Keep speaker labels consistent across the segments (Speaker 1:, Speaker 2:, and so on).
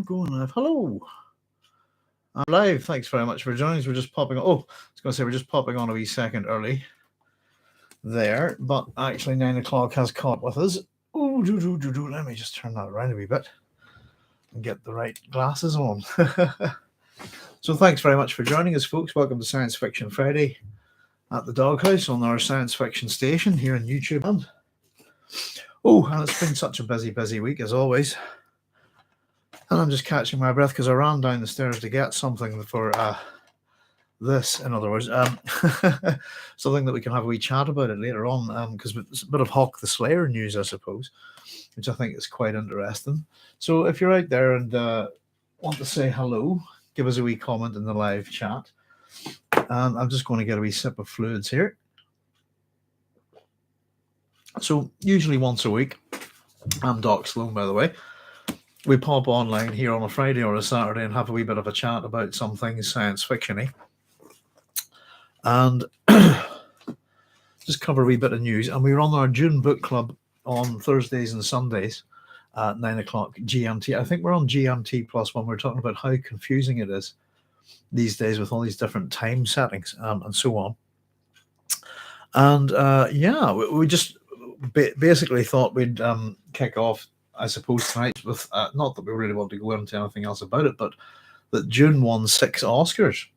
Speaker 1: going live. Hello. I'm live. Thanks very much for joining us. We're just popping on. Oh, I was going to say we're just popping on a wee second early there, but actually 9 o'clock has caught with us. Oh, let me just turn that around a wee bit and get the right glasses on. So thanks very much for joining us, folks. Welcome to Science Fiction Friday at the Doghouse on our science fiction station here on YouTube. And and it's been such a busy week as always. And I'm just catching my breath because I ran down the stairs to get something for this, in other words, something that we can have a wee chat about it later on, because it's a bit of Hawk the Slayer news, I suppose, which I think is quite interesting. So if you're out there and want to say hello, give us a wee comment in the live chat. And I'm just going to get a wee sip of fluids here. So usually once a week, I'm Doc Sloan, by the way. We pop online here on a Friday or a Saturday and have a wee bit of a chat about some things science fiction-y. And just cover a wee bit of news. And we run our Dune book club on Thursdays and Sundays at 9 o'clock GMT. I think we're on GMT plus one. We're talking about how confusing it is these days with all these different time settings and so on. And we just basically thought we'd kick off, I suppose, tonight with, not that we really want to go into anything else about it, but that Dune won 6 Oscars,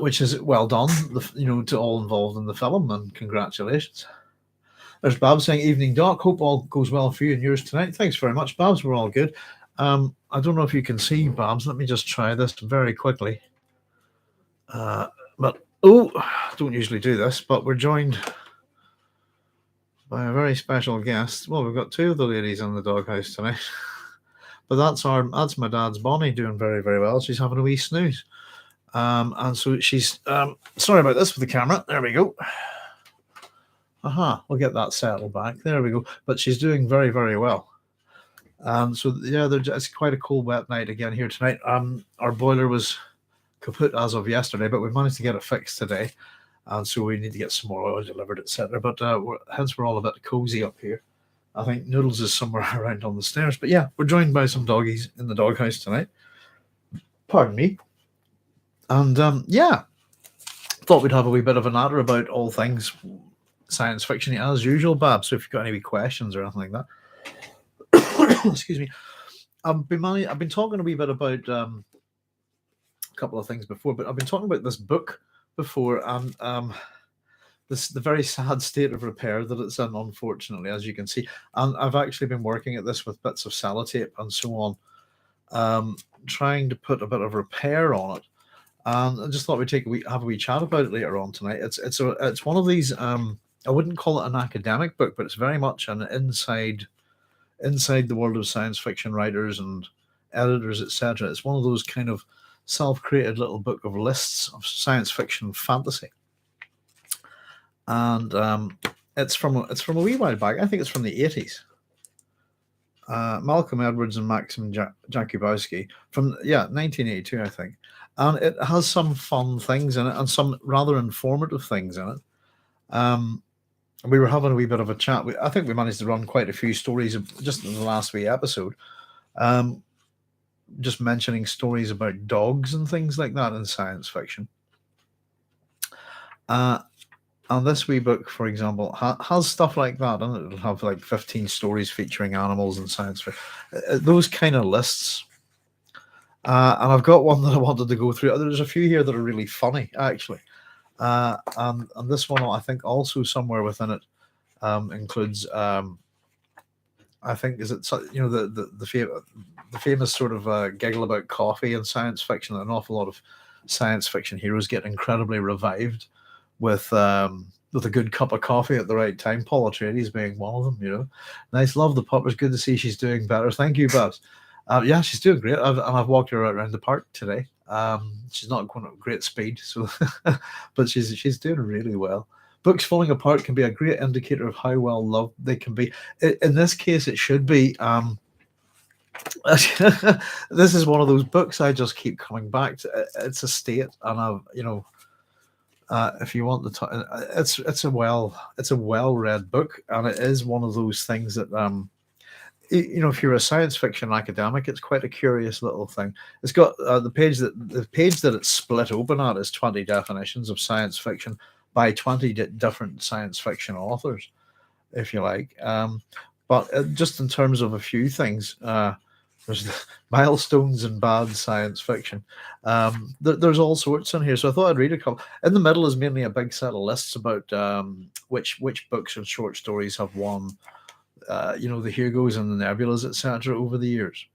Speaker 1: which is well done, to all involved in the film, and congratulations. There's Babs saying, "Evening, Doc. Hope all goes well for you and yours tonight." Thanks very much, Babs. We're all good. I don't know if you can see, Babs. Let me just try this very quickly. Don't usually do this, but we're joined by a very special guest. Well, we've got 2 of the ladies in the Doghouse tonight. But that's my dad's Bonnie doing very, very well. She's having a wee snooze. And so she's sorry about this with the camera. There we go. We'll get that settled back. There we go. But she's doing very, very well. So yeah, it's quite a cold, wet night again here tonight. Our boiler was kaput as of yesterday, but we've managed to get it fixed today. And so we need to get some more oil delivered, etc. But hence we're all a bit cozy up here. I think Noodles is somewhere around on the stairs. But yeah, we're joined by some doggies in the Doghouse tonight. Pardon me. And thought we'd have a wee bit of a natter about all things science fiction as usual, Bab. So if you've got any questions or anything like that. Excuse me. I've been talking a wee bit about a couple of things before, but I've been talking about this book before, and the very sad state of repair that it's in, unfortunately, as you can see. And I've actually been working at this with bits of sellotape and so on, trying to put a bit of repair on it. And I just thought we'd have a wee chat about it later on tonight. It's one of these. I wouldn't call it an academic book, but it's very much an inside the world of science fiction writers and editors, etc. It's one of those kind of self-created little book of lists of science fiction fantasy, and it's from a wee while back. I think it's from the 80s. Malcolm Edwards and Maxim Jakubowski from 1982, I think, and it has some fun things in it and some rather informative things in it. We were having a wee bit of a chat. I think we managed to run quite a few stories just in the last wee episode. Just mentioning stories about dogs and things like that in science fiction. And this wee book, for example, has stuff like that, and it'll have like 15 stories featuring animals and science fiction. Those kind of lists. And I've got one that I wanted to go through. There's a few here that are really funny, actually. And this one, I think, also somewhere within it includes. I think the famous sort of giggle about coffee in science fiction. An awful lot of science fiction heroes get incredibly revived with a good cup of coffee at the right time. Paul Atreides being one of them. Nice, love the pup. It's good to see she's doing better. Thank you, Babs. Yeah, she's doing great. I've walked her around the park today. She's not going at great speed, so but she's doing really well. Books falling apart can be a great indicator of how well loved they can be. In this case, it should be. This is one of those books I just keep coming back to. It's a state, and if you want it's a well read book, and it is one of those things that if you're a science fiction academic, it's quite a curious little thing. It's got the page that it's split open at is 20 definitions of science fiction by 20 different science fiction authors, if you like. But just in terms of a few things, there's the milestones in bad science fiction. There's all sorts in here, so I thought I'd read a couple. In the middle is mainly a big set of lists about which books and short stories have won, the Hugos and the Nebulas, etc. over the years.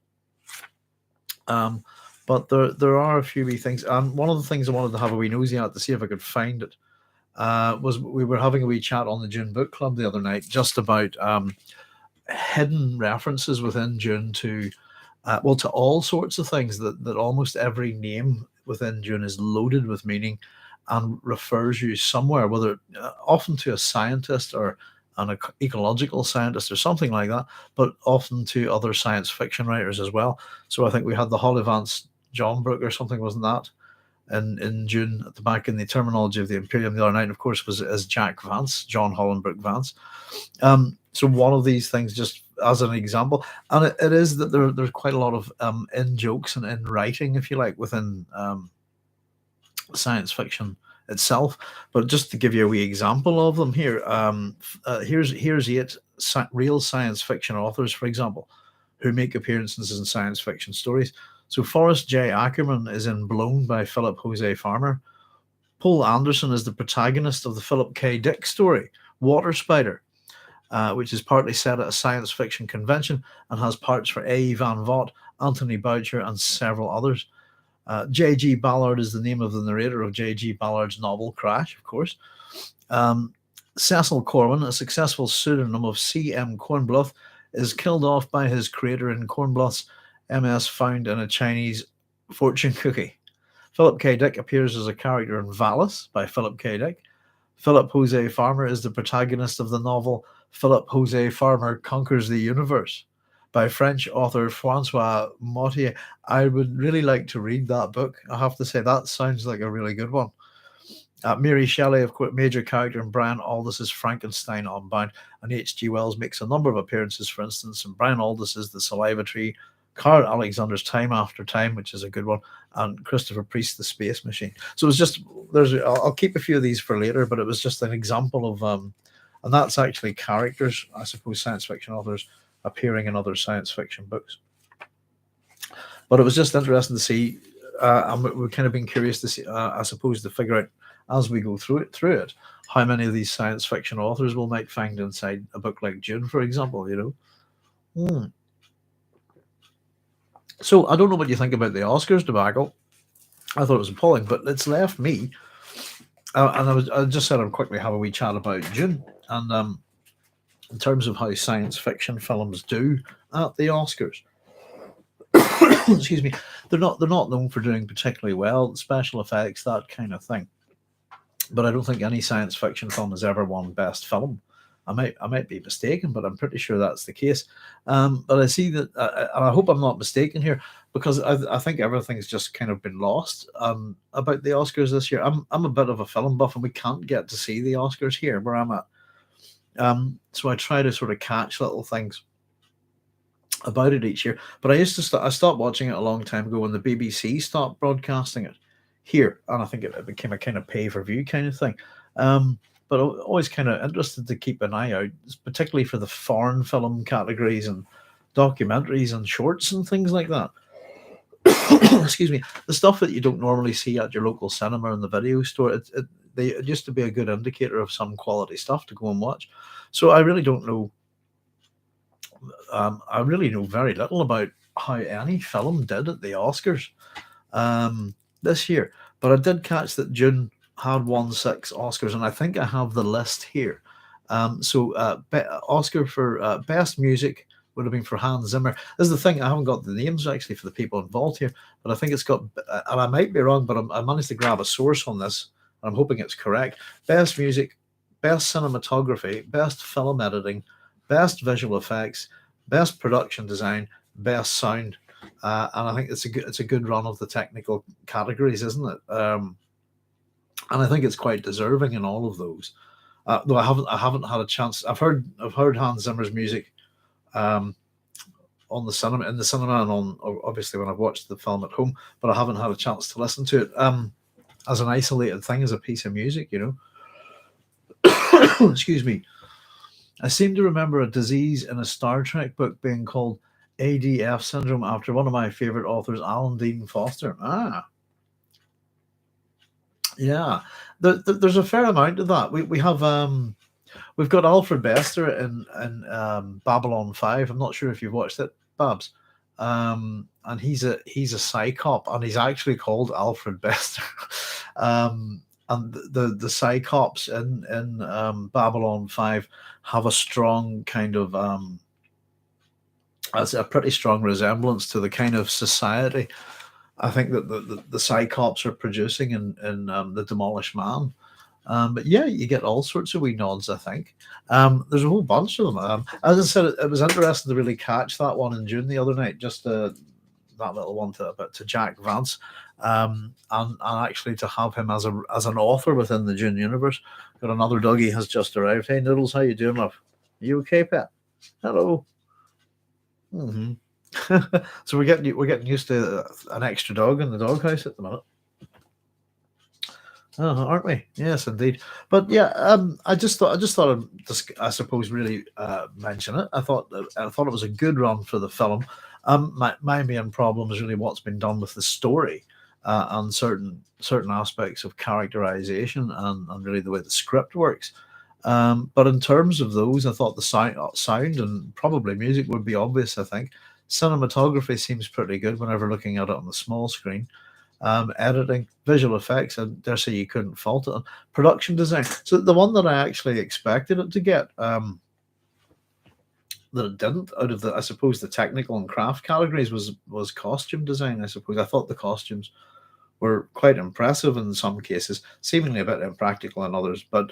Speaker 1: But there are a few wee things, and one of the things I wanted to have a wee nosy at to see if I could find it was we were having a wee chat on the Dune Book Club the other night just about hidden references within Dune to to all sorts of things, that almost every name within Dune is loaded with meaning and refers you somewhere, whether often to a scientist or an ecological scientist or something like that, but often to other science fiction writers as well. So I think we had the Hollivant's John Brooke or something, wasn't that? In Dune at the back in the terminology of the Imperium the other night, of course, was as Jack Vance, John Hollenbrook Vance. So one of these things, just as an example, and it is that there's quite a lot of in jokes and in writing, if you like, within science fiction itself. But just to give you a wee example of them here, here's 8 real science fiction authors, for example, who make appearances in science fiction stories. So Forrest J. Ackerman is in Blown by Philip Jose Farmer. Paul Anderson is the protagonist of the Philip K. Dick story, Water Spider, which is partly set at a science fiction convention and has parts for A. Van Vogt, Anthony Boucher, and several others. J.G. Ballard is the name of the narrator of J.G. Ballard's novel Crash, of course. Cecil Corwin, a successful pseudonym of C.M. Cornbluth, is killed off by his creator in Cornbluth's MS found in a Chinese fortune cookie. Philip K. Dick appears as a character in Valis by Philip K. Dick. Philip Jose Farmer is the protagonist of the novel Philip Jose Farmer Conquers the Universe by French author Francois Mottier. I would really like to read that book. I have to say, that sounds like a really good one. Mary Shelley, of course, major character in Brian Aldiss's Frankenstein Unbound, and H.G. Wells makes a number of appearances, for instance, in Brian Aldiss's The Saliva Tree, Carl Alexander's Time After Time, which is a good one, and Christopher Priest's The Space Machine. So it's just, I'll keep a few of these for later, but it was just an example of, and that's actually characters, I suppose, science fiction authors appearing in other science fiction books. But it was just interesting to see, and we've kind of been curious to see, I suppose, to figure out as we go through it, how many of these science fiction authors we might find inside a book like Dune, for example, So I don't know what you think about the Oscars debacle. I thought it was appalling, but it's left me, and I just said I'd quickly have a wee chat about Dune, and in terms of how science fiction films do at the Oscars. Excuse me, they're not known for doing particularly well, special effects, that kind of thing. But I don't think any science fiction film has ever won Best Film. I might be mistaken, but I'm pretty sure that's the case. But I see that, and I hope I'm not mistaken here, because I think everything's just kind of been lost about the Oscars this year. I'm a bit of a film buff, and we can't get to see the Oscars here where I'm at. So I try to sort of catch little things about it each year. But I stopped watching it a long time ago when the BBC stopped broadcasting it here, and I think it became a kind of pay-per-view kind of thing. But I'm always kind of interested to keep an eye out, particularly for the foreign film categories and documentaries and shorts and things like that. Excuse me, the stuff that you don't normally see at your local cinema and the video store. It used to be a good indicator of some quality stuff to go and watch. So I really don't know. I really know very little about how any film did at the Oscars this year. But I did catch that Dune had won 6 Oscars, and I think I have the list here. Oscar for Best Music would have been for Hans Zimmer. This is the thing, I haven't got the names actually for the people involved here, but I think it's got, and I might be wrong, but I managed to grab a source on this, and I'm hoping it's correct. Best Music, Best Cinematography, Best Film Editing, Best Visual Effects, Best Production Design, Best Sound, and I think it's a good run of the technical categories, isn't it? And I think it's quite deserving in all of those. Though I haven't had a chance. I've heard Hans Zimmer's music on the cinema in the cinema and on obviously when I've watched the film at home, but I haven't had a chance to listen to it as an isolated thing, as a piece of music, Excuse me. I seem to remember a disease in a Star Trek book being called ADF Syndrome after one of my favorite authors, Alan Dean Foster. Yeah. There's a fair amount of that. We have we've got Alfred Bester in Babylon 5. I'm not sure if you've watched it, Babs. And he's a psychop, and he's actually called Alfred Bester. And the psychops in Babylon 5 have a strong kind of a pretty strong resemblance to the kind of society I think that the psychops are producing in the Demolished Man. But yeah, you get all sorts of wee nods, I think. There's a whole bunch of them. As I said, it was interesting to really catch that one in Dune the other night, just that little one to Jack Vance, and actually to have him as an author within the Dune universe. Got another doggy has just arrived. Hey, Noodles, how you doing, love? You okay, pet? Hello. Mm-hmm. So we're getting used to an extra dog in the doghouse at the minute. Aren't we? Yes, indeed. But yeah, I just thought I'd I suppose really mention it. I thought it was a good run for the film. My main problem is really what's been done with the story and certain aspects of characterization and really the way the script works. But in terms of those, I thought the sound and probably music would be obvious. I think cinematography seems pretty good whenever looking at it on the small screen. Editing, visual effects, I dare say you couldn't fault it. Production design. So the one that I actually expected it to get, that it didn't, out of I suppose the technical and craft categories was costume design. I suppose I thought the costumes were quite impressive in some cases, seemingly a bit impractical in others. But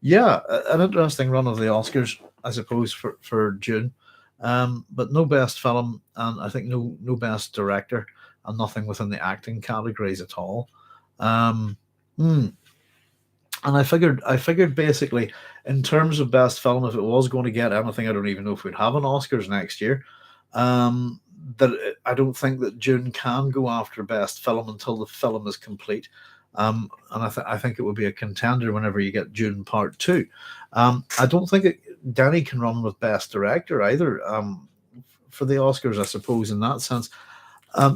Speaker 1: yeah, an interesting run of the Oscars, I suppose, for Dune. But no best film, and I think no best director, and nothing within the acting categories at all. And I figured basically in terms of best film, if it was going to get anything, I don't even know if we'd have an Oscars next year. I don't think that Dune can go after best film until the film is complete. And I think it would be a contender whenever you get Dune Part 2. I don't think Danny can run with best director either for the Oscars, I suppose, in that sense.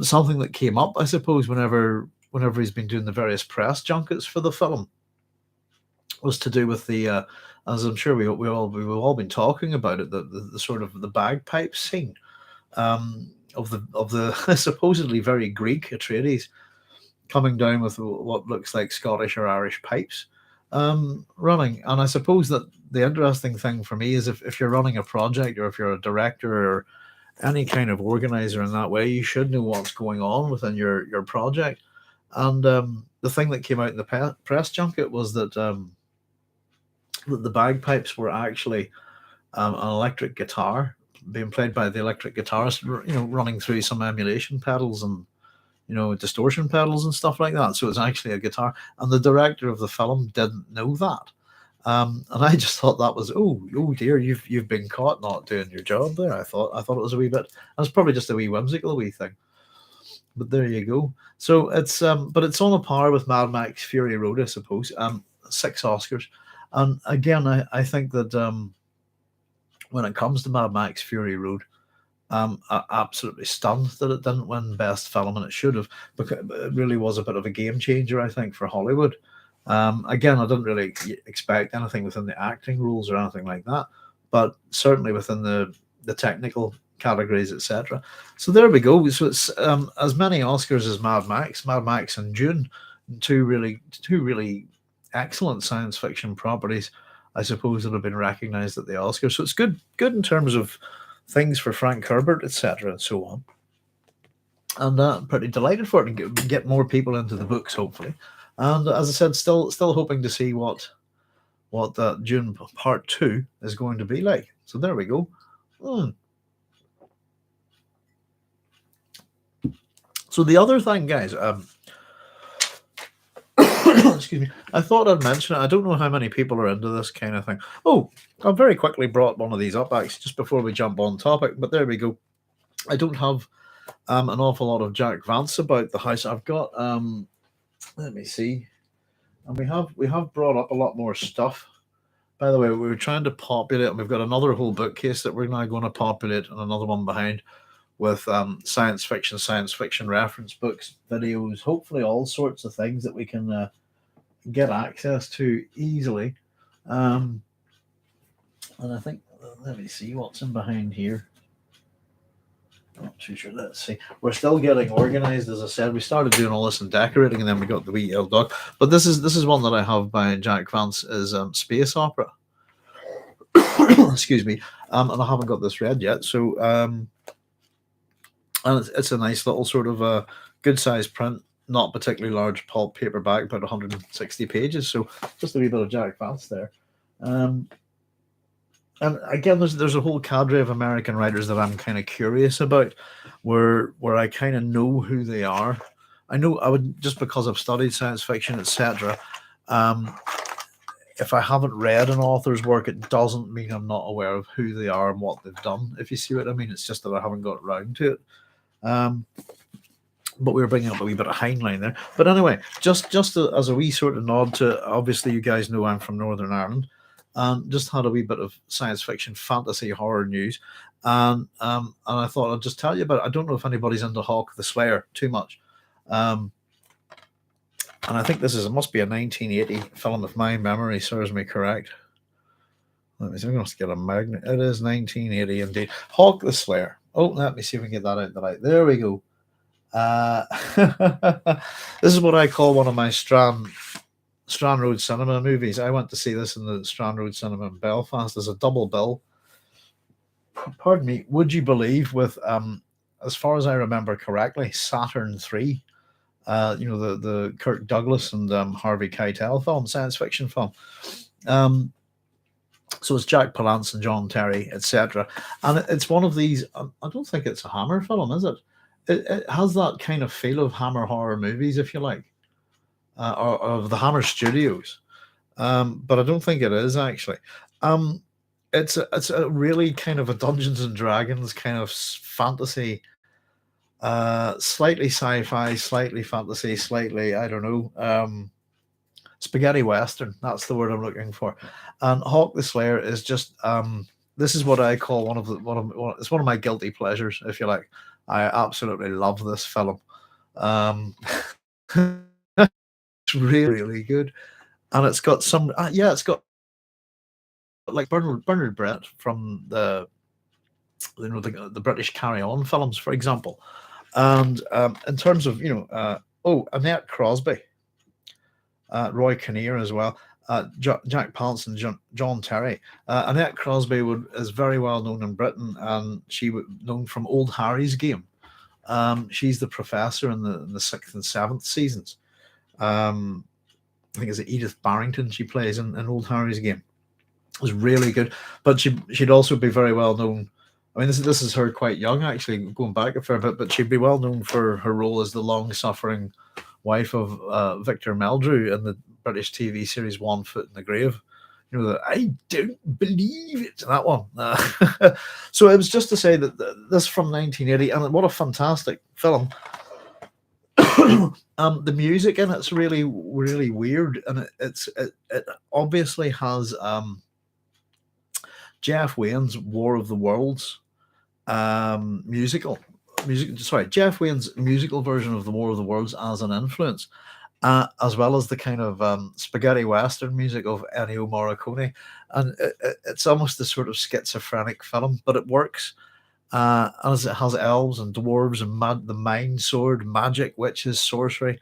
Speaker 1: Something that came up, I suppose, whenever he's been doing the various press junkets for the film, was to do with the, as I'm sure we've all been talking about it, the sort of the bagpipe scene of the supposedly very Greek Atreides coming down with what looks like Scottish or Irish pipes running. And I suppose that the interesting thing for me is if you're running a project, or if you're a director or any kind of organizer in that way, you should know what's going on within your project. And the thing that came out in the press junket was that the bagpipes were actually an electric guitar being played by the electric guitarist, running through some emulation pedals and distortion pedals and stuff like that. So it's actually a guitar, and the director of the film didn't know that. And I just thought that was oh dear, you've been caught not doing your job there. I thought it was a wee bit. It's probably just a wee whimsical wee thing, but there you go. So it's but it's on a par with Mad Max Fury Road, I suppose. 6 Oscars, and again, I think that when it comes to Mad Max Fury Road, I'm absolutely stunned that it didn't win Best Film, and it should have, because it really was a bit of a game changer, I think, for Hollywood. Again, I didn't really expect anything within the acting rules or anything like that, but certainly within the technical categories, etc. So there we go. So it's as many Oscars as Mad Max and Dune, two really excellent science fiction properties, I suppose, that have been recognized at the Oscars. So it's good in terms of things for Frank Herbert, etc., and so on. And I'm pretty delighted for it, and get more people into the books, hopefully. And as I said, still hoping to see what Dune Part 2 is going to be like. So there we go. So the other thing, guys, excuse me, I thought I'd mention it. I don't know how many people are into this kind of thing. Oh, I very quickly brought one of these up, actually, just before we jump on topic, but there we go. I don't have an awful lot of Jack Vance about the house. I've got let me see, and we have brought up a lot more stuff. By the way, we were trying to populate, and we've got another whole bookcase that we're now going to populate, and another one behind with science fiction reference books, videos, hopefully all sorts of things that we can get access to easily. Um, and I think, let me see what's in behind here. Not too sure. Let's see. We're still getting organized. As I said, we started doing all this and decorating, and then we got the wee old dog. But this is one that I have by Jack Vance, is Space Opera. Excuse me. And I haven't got this read yet. So and it's a nice little sort of good sized print, not particularly large pulp paperback, about 160 pages. So just a wee bit of Jack Vance there. And again, there's a whole cadre of American writers that I'm kind of curious about, where I kind of know who they are. I know I would, just because I've studied science fiction, etc. If I haven't read an author's work, it doesn't mean I'm not aware of who they are and what they've done. If you see what I mean, it's just that I haven't got around to it. But we were bringing up a wee bit of Heinlein there. But anyway, just as a wee sort of nod to, obviously you guys know I'm from Northern Ireland, and just had a wee bit of science fiction, fantasy, horror news, and I thought I'd just tell you about it. I don't know if anybody's into Hawk the Slayer too much, and I think it must be a 1980 film if my memory serves me correct. Let me see. I'm going to get a magnet. It is 1980 indeed. Hawk the Slayer. Oh, let me see if we can get that out the light. There we go. This is what I call one of my Strand Road Cinema movies. I went to see this in the Strand Road Cinema in Belfast as a double bill. Pardon me. Would you believe, with as far as I remember correctly, Saturn III. The Kirk Douglas and Harvey Keitel film, science fiction film. So it's Jack Palance and John Terry, etc. And it's one of these. I don't think it's a Hammer film, is it? It has that kind of feel of Hammer horror movies, if you like, or of the Hammer Studios. But I don't think it is actually. It's a really kind of a Dungeons and Dragons kind of fantasy, slightly sci-fi, slightly fantasy, slightly, I don't know, spaghetti western. That's the word I'm looking for. And Hawk the Slayer is just this is what I call it's one of my guilty pleasures, if you like. I absolutely love this film. It's really, really good, and it's got some it's got like Bernard Brett from the British Carry On films, for example. And in terms of Annette Crosby, Roy Kinnear as well, Jack Palance and John Terry. Annette Crosby is very well known in Britain, and she was known from Old Harry's Game. She's the professor in the 6th and 7th seasons. I think it's Edith Barrington she plays in Old Harry's Game. It was really good, but she'd also be very well known. I mean, this is her quite young, actually, going back a fair bit, but she'd be well known for her role as the long-suffering wife of Victor Meldrew in the British TV series One Foot in the Grave. I don't believe it, that one. So it was just to say that this from 1980, and what a fantastic film. The music in it's really, really weird, and it obviously has Jeff Wayne's War of the Worlds Jeff Wayne's musical version of the War of the Worlds as an influence, as well as the kind of spaghetti western music of Ennio Morricone, and it's almost this sort of schizophrenic film, but it works. As it has elves and dwarves and the mind sword, magic, witches, sorcery,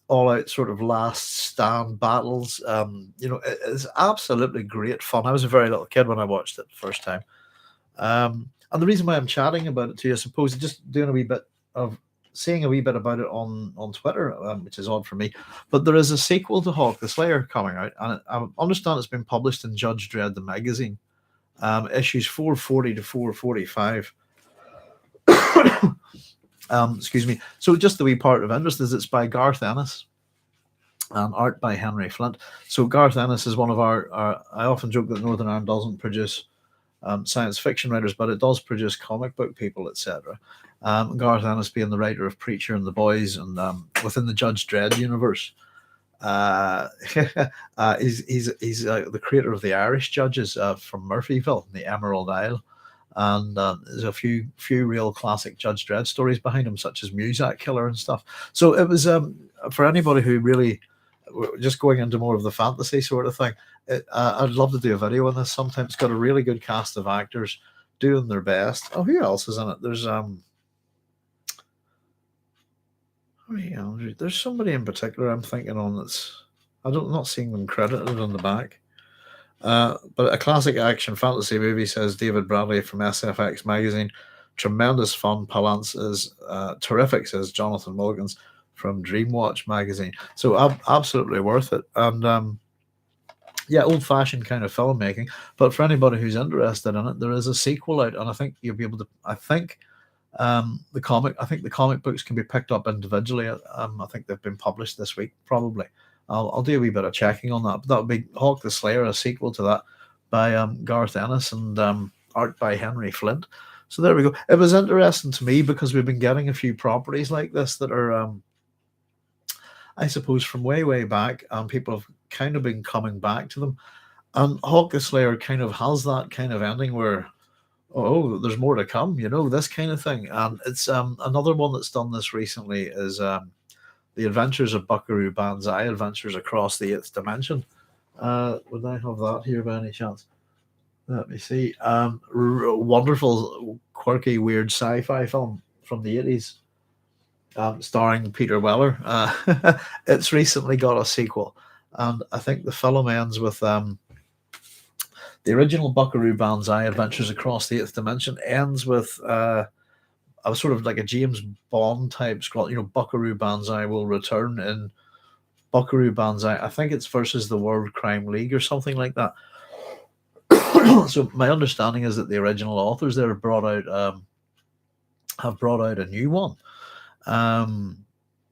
Speaker 1: all out sort of last stand battles. It's absolutely great fun. I was a very little kid when I watched it the first time. And the reason why I'm chatting about it to you, I suppose, is just doing a wee bit of seeing a wee bit about it on Twitter, which is odd for me. But there is a sequel to Hawk the Slayer coming out, and I understand it's been published in Judge Dredd the magazine, issues 440 to 445. Excuse me. So just the wee part of interest is it's by Garth Ennis and art by Henry Flint. So Garth Ennis is one of our I often joke that Northern Ireland doesn't produce science fiction writers, but it does produce comic book people, etc. Garth Ennis being the writer of Preacher and The Boys, and within the Judge Dredd universe. Uh, he's the creator of the Irish Judges from Murphyville, the Emerald Isle, and there's a few real classic Judge Dredd stories behind him, such as Muzak Killer and stuff. So it was for anybody who really just going into more of the fantasy sort of thing. I'd love to do a video on this sometime. It's got a really good cast of actors doing their best. Oh, who else is in it? There's somebody in particular I'm thinking on that's not seeing them credited on the back. But a classic action fantasy movie, says David Bradley from SFX magazine. Tremendous fun. Palance is terrific, says Jonathan Mulligans from Dreamwatch magazine. So absolutely worth it. And yeah, old-fashioned kind of filmmaking. But for anybody who's interested in it, there is a sequel out, and I think you'll be able to. I think the comic books can be picked up individually. I think they've been published this week, probably. I'll do a wee bit of checking on that. But that would be Hawk the Slayer, a sequel to that by Garth Ennis and art by Henry Flint. So there we go. It was interesting to me because we've been getting a few properties like this that are, I suppose, from way back, and people have kind of been coming back to them. And Hawk the Slayer kind of has that kind of ending where, oh, there's more to come, this kind of thing. And it's another one that's done this recently is The Adventures of Buckaroo Banzai, Adventures Across the Eighth Dimension. Would I have that here by any chance? Let me see. Wonderful, quirky, weird sci-fi film from the 80s, starring Peter Weller. It's recently got a sequel, and I think the film ends with the original Buckaroo Banzai, Adventures Across the Eighth Dimension, ends with a sort of like a James Bond type scroll. Buckaroo Banzai will return in Buckaroo Banzai. I think it's versus the World Crime League or something like that. So my understanding is that the original authors there have brought out a new one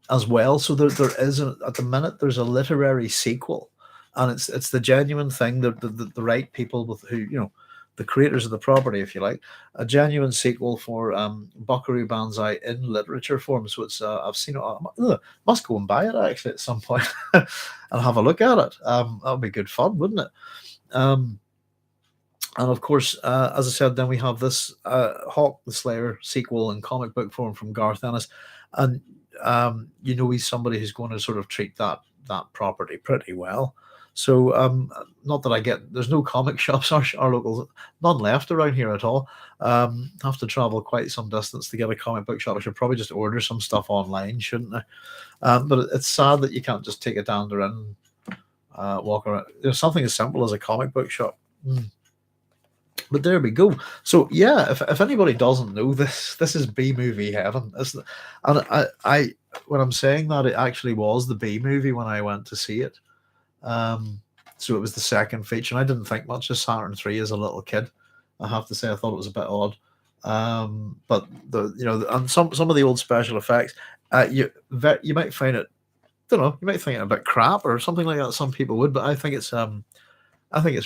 Speaker 1: as well. So there is at the minute there's a literary sequel, and it's the genuine thing that the right people with who the creators of the property, if you like, a genuine sequel for Buckaroo Banzai in literature form. So it's I've seen it. Must go and buy it actually at some point and have a look at it. That would be good fun, wouldn't it? And of course, as I said, then we have this Hawk the Slayer sequel in comic book form from Garth Ennis, and he's somebody who's going to sort of treat that property pretty well. So not that there's no comic shops, our locals, none left around here at all. Have to travel quite some distance to get a comic book shop. I should probably just order some stuff online, shouldn't I? But it's sad that you can't just take it down the and walk around. There's something as simple as a comic book shop. But there we go. So yeah, if anybody doesn't know this is B movie heaven. And I when I'm saying that, it actually was the B movie when I went to see it. So it was the second feature, and I didn't think much of Saturn 3 as a little kid. I have to say, I thought it was a bit odd. But and some of the old special effects, you might find it, you might think it a bit crap or something like that. Some people would, but I think it's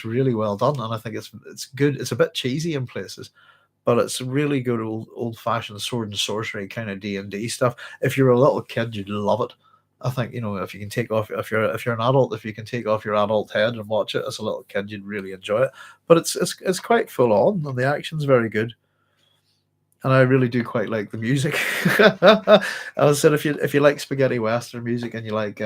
Speaker 1: really well done, and I think it's good. It's a bit cheesy in places, but it's really good old fashioned sword and sorcery kind of D&D stuff. If you're a little kid, you'd love it. I think if you can take off, if you're an adult, if you can take off your adult head and watch it as a little kid, you'd really enjoy it. But it's quite full on, and the action's very good. And I really do quite like the music. As I said, if you like spaghetti western music and you like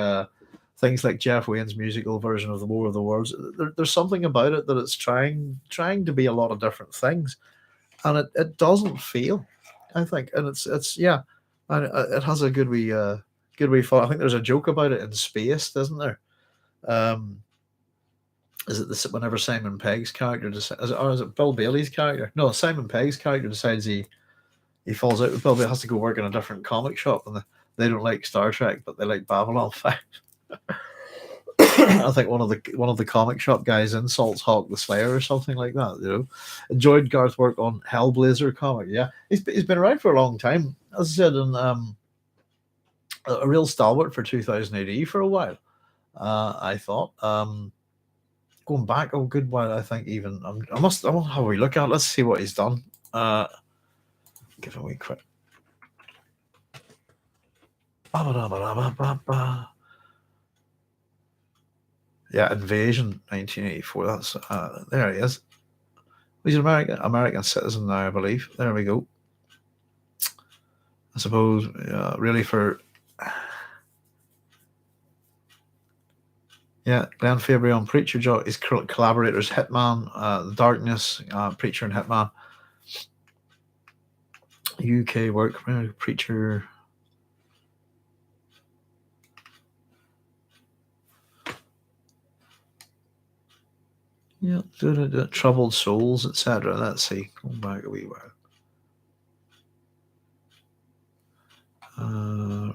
Speaker 1: things like Jeff Wayne's musical version of the War of the Worlds, there's something about it that it's trying to be a lot of different things, and it doesn't feel, I think, and it's yeah, and it has a good wee fun. I think there's a joke about it in Space, isn't there? Is it whenever Simon Pegg's character decides, or is it Bill Bailey's character? No, Simon Pegg's character decides he falls out with Bill Bailey, has to go work in a different comic shop, and they don't like Star Trek, but they like Babylon 5. I think one of the comic shop guys insults Hawk the Slayer or something like that. Enjoyed Garth's work on Hellblazer comic. Yeah, he's been around for a long time, as I said, and a real stalwart for 2000 AD for a while. I thought, going back a good while. I think even I must have a wee look at. Let's see what he's done. Give a wee quick. Yeah, Invasion, 1984. That's there he is. He's an American citizen now, I believe. There we go. I suppose, really for. Yeah, Glenn Fabry on Preacher, his collaborators, Hitman, The Darkness, Preacher and Hitman. UK work, Preacher. Yeah, Troubled Souls, etc. Let's see. Going back a wee while.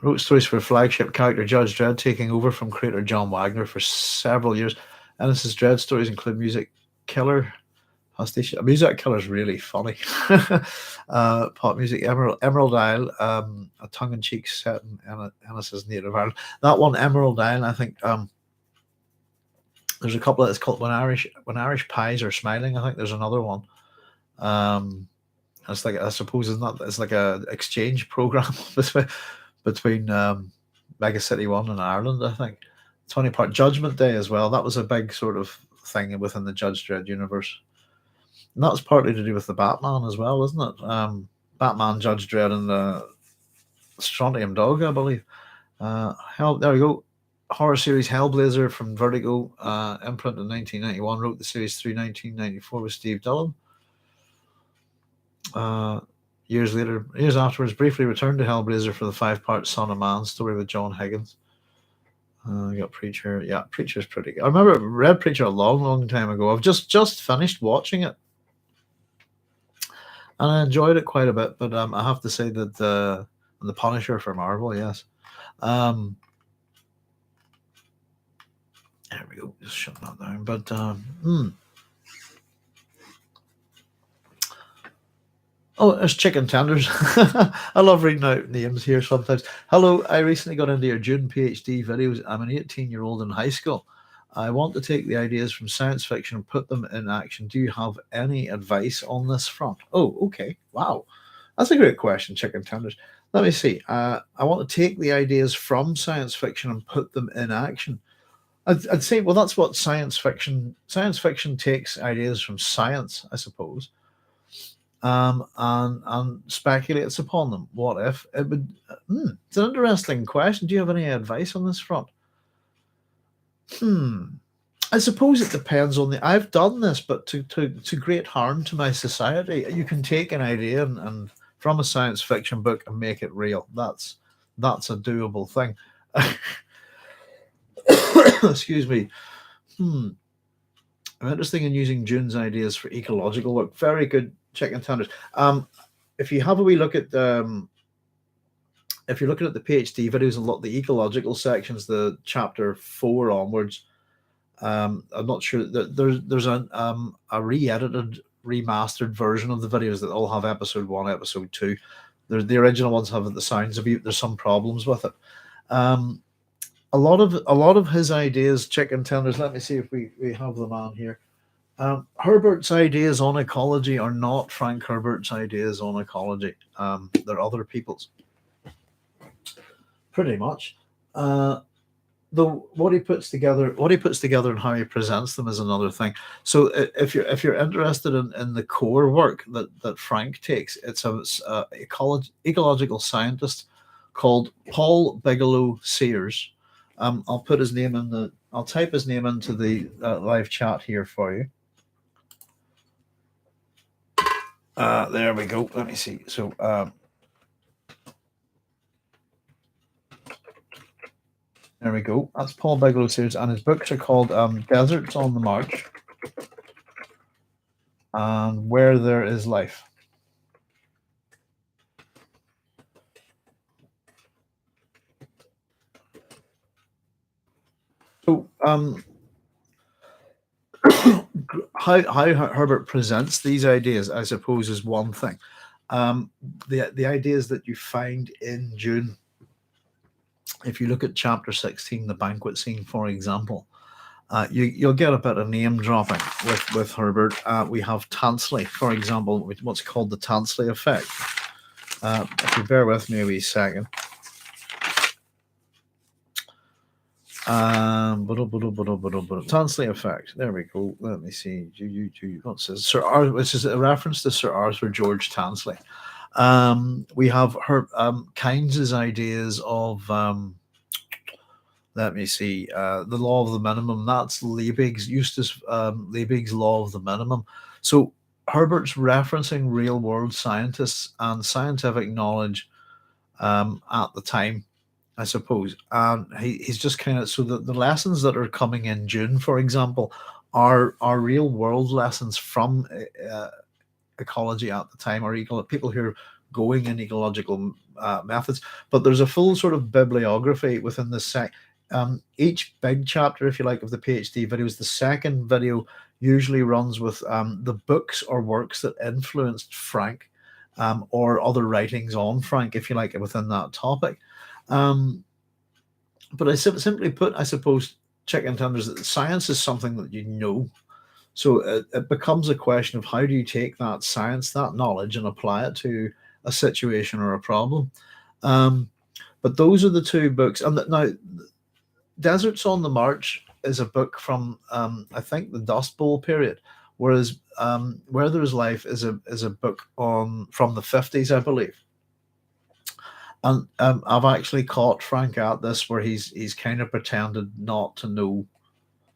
Speaker 1: Wrote stories for flagship character Judge Dredd, taking over from creator John Wagner for several years. Innocence Dredd stories include Music Killer. Music Killer is really funny. Pop music, Emerald Isle, a tongue-in-cheek set in Ennis's native Ireland. That one, Emerald Isle, I think. There's a couple that's called When Irish Pies Are Smiling. I think there's another one. It's like, I suppose it's like a exchange program between Mega City One and Ireland. I think 20-part Judgment Day as well. That was a big sort of thing within the Judge Dredd universe. And that's partly to do with the Batman as well, isn't it? Batman, Judge Dredd, and the Strontium Dog, I believe. There we go. Horror series Hellblazer from Vertigo, imprint in 1991. Wrote the series through 1994 with Steve Dillon. Years afterwards, briefly returned to Hellblazer for the 5-part Son of Man story with John Higgins. You got Preacher. Yeah, Preacher's pretty good. I remember read Preacher a long time ago. I've just finished watching it, and I enjoyed it quite a bit. But I have to say that the Punisher for Marvel, yes. There we go. Just shut that down. But oh, there's chicken tenders. I love reading out names here sometimes. Hello, I recently got into your Dune PhD videos. I'm an 18-year-old in high school. I want to take the ideas from science fiction and put them in action. Do you have any advice on this front? Oh, okay. Wow. That's a great question, chicken tenders. Let me see. I want to take the ideas from science fiction and put them in action. I'd say, well, that's what science fiction takes ideas from science, I suppose, and speculates upon them. What if it would? It's an interesting question. Do you have any advice on this front? I suppose it depends on I've done this, but to great harm to my society. You can take an idea and from a science fiction book and make it real. That's a doable thing. Excuse me. I'm interested in using Dune's ideas for ecological work. Very good, chicken tenders. If you have a wee look at if you're looking at the PhD videos and the ecological sections, the chapter 4 onwards, I'm not sure that there's a re-edited, remastered version of the videos that all have episode 1, episode 2. The original ones have the sounds of you. There's some problems with it. A lot of his ideas, chicken tenders. Let me see if we have them on here. Herbert's ideas on ecology are not Frank Herbert's ideas on ecology. They're other people's, pretty much. Though what he puts together and how he presents them is another thing. So if you're interested in the core work that Frank takes, it's a ecological scientist called Paul Bigelow Sears. I'll put his name I'll type his name into the live chat here for you. There we go. Let me see. So there we go. That's Paul Bigelow Sears, and his books are called Deserts on the March and Where There Is Life. So how Herbert presents these ideas, I suppose, is one thing. The ideas that you find in Dune, if you look at chapter 16, the banquet scene, for example, You'll get a bit of name dropping with Herbert. We have Tansley, for example, with what's called the Tansley effect. If you bear with me a wee second. Tansley effect. There we go. Let me see. What's this? This is a reference to Sir Arthur George Tansley. We have Keynes's ideas of let me see, the law of the minimum. That's Eustace Liebig's law of the minimum. So Herbert's referencing real world scientists and scientific knowledge at the time, I suppose. And he's just kind of, so the lessons that are coming in Dune, for example, are real world lessons from ecology at the time, or people who are going in ecological methods. But there's a full sort of bibliography within this each big chapter, if you like, of the PhD videos. The second video usually runs with the books or works that influenced Frank, or other writings on Frank, if you like, within that topic. But I simply put, I suppose, chicken tenders, that science is something that you know. So it becomes a question of how do you take that science, that knowledge, and apply it to a situation or a problem. But those are the two books. And now, Deserts on the March is a book from I think the Dust Bowl period, whereas Where There's Life is a book from the 50s, I believe. And I've actually caught Frank at this, where he's kind of pretended not to know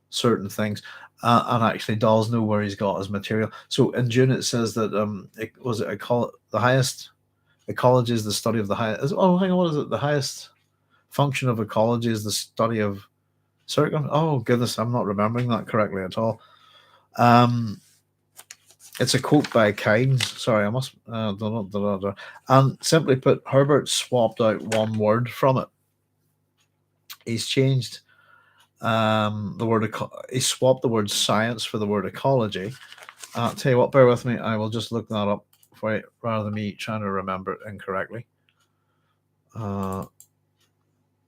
Speaker 1: certain things, and actually does know where he's got his material. So in Dune it says that the highest ecology is the study of the highest. Oh, hang on, what is it? The highest function of ecology is the study of oh goodness, I'm not remembering that correctly at all. It's a quote by Keynes. Sorry, I must. And simply put, Herbert swapped out one word from it. He's changed the word. He swapped the word science for the word ecology. I'll tell you what. Bear with me. I will just look that up for you, rather than me trying to remember it incorrectly.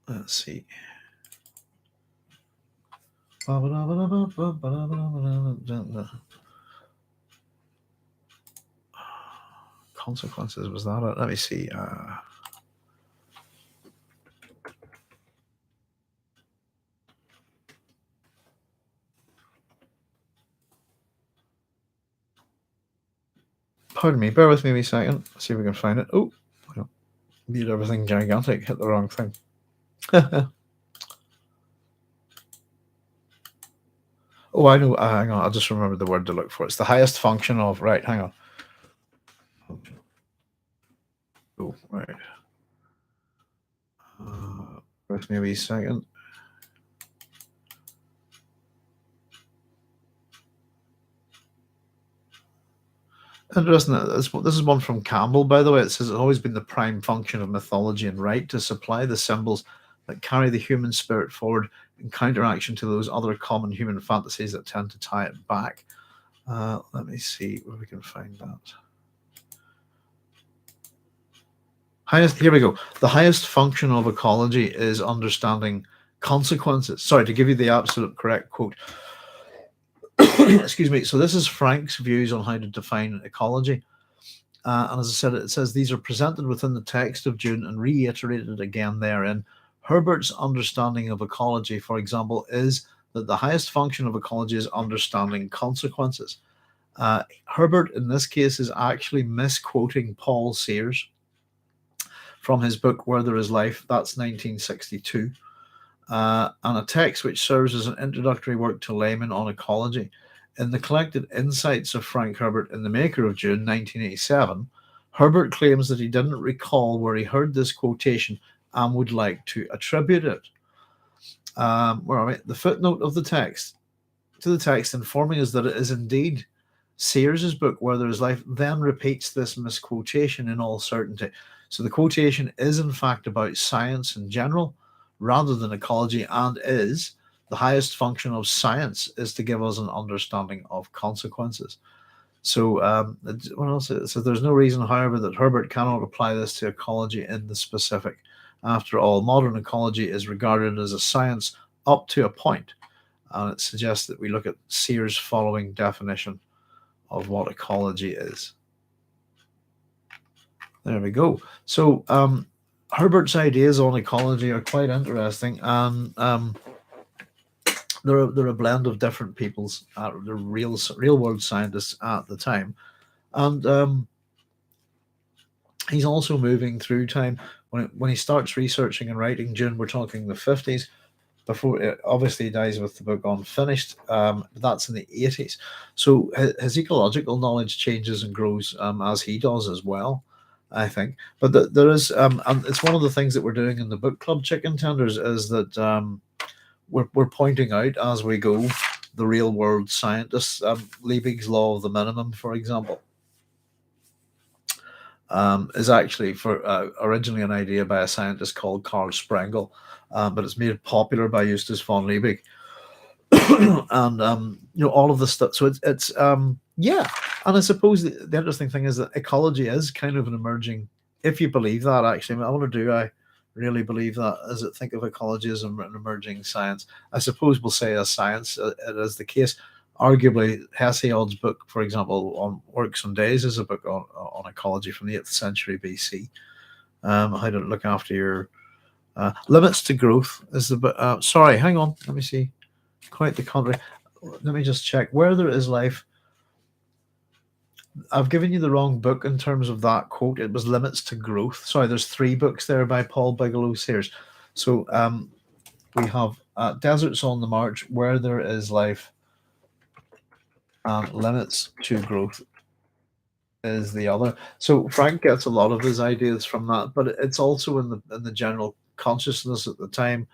Speaker 1: Let's see. Consequences, was that it? Let me see. Pardon me, bear with me a second. Let's see if we can find it. Oh, mute everything gigantic, hit the wrong thing. Oh, I know. Hang on, I'll just remember the word to look for. It's the highest function of. Right, hang on. Oh, right. With me a wee second. Interesting. This is one from Campbell, by the way. It says it's always been the prime function of mythology and rite to supply the symbols that carry the human spirit forward in counteraction to those other common human fantasies that tend to tie it back. Let me see where we can find that. Here we go. The highest function of ecology is understanding consequences. Sorry, to give you the absolute correct quote. Excuse me. So this is Frank's views on how to define ecology. And as I said, it says these are presented within the text of Dune and reiterated again therein. Herbert's understanding of ecology, for example, is that the highest function of ecology is understanding consequences. Herbert, in this case, is actually misquoting Paul Sears from his book Where There Is Life. That's 1962. And a text which serves as an introductory work to laymen on ecology. In the collected insights of Frank Herbert in The Maker of Dune, 1987, Herbert claims that he didn't recall where he heard this quotation and would like to attribute it. Where are we? The footnote of the text to the text informing us that it is indeed Sears's book Where There Is Life, then repeats this misquotation in all certainty. So the quotation is in fact about science in general rather than ecology, and is the highest function of science is to give us an understanding of consequences. So what else? So there's no reason, however, that Herbert cannot apply this to ecology in the specific. After all, modern ecology is regarded as a science up to a point, and it suggests that we look at Sears' following definition of what ecology is. There we go. So Herbert's ideas on ecology are quite interesting, and they're a blend of different people's, the real world scientists at the time, and he's also moving through time. When he starts researching and writing Dune, we're talking the 50s. Before it obviously dies with the book unfinished, but that's in the 80s. So his ecological knowledge changes and grows as he does as well, I think. But there is, and it's one of the things that we're doing in the book club, Chicken Tenders, is that we're pointing out as we go the real world scientists. Liebig's law of the minimum, for example, is actually originally an idea by a scientist called Karl Sprengel, but it's made popular by Justus von Liebig. And all of the stuff. So it's yeah. And I suppose the interesting thing is that ecology is kind of an emerging, if you believe that. Actually, I wonder, do I really believe that? As it think of ecology as an emerging science? I suppose we'll say as science it is the case. Arguably, Hesiod's book, for example, on Works and Days, is a book on ecology from the 8th century BC. How to look after your limits to growth is the book. Sorry, hang on. Let me see. Quite the contrary. Let me just check. Where there is life. I've given you the wrong book in terms of that quote. It was Limits to Growth. Sorry, there's 3 books there by Paul Bigelow Sears. So we have Deserts on the March, Where There Is Life, and Limits to Growth is the other. So Frank gets a lot of his ideas from that, but it's also in the general consciousness at the time.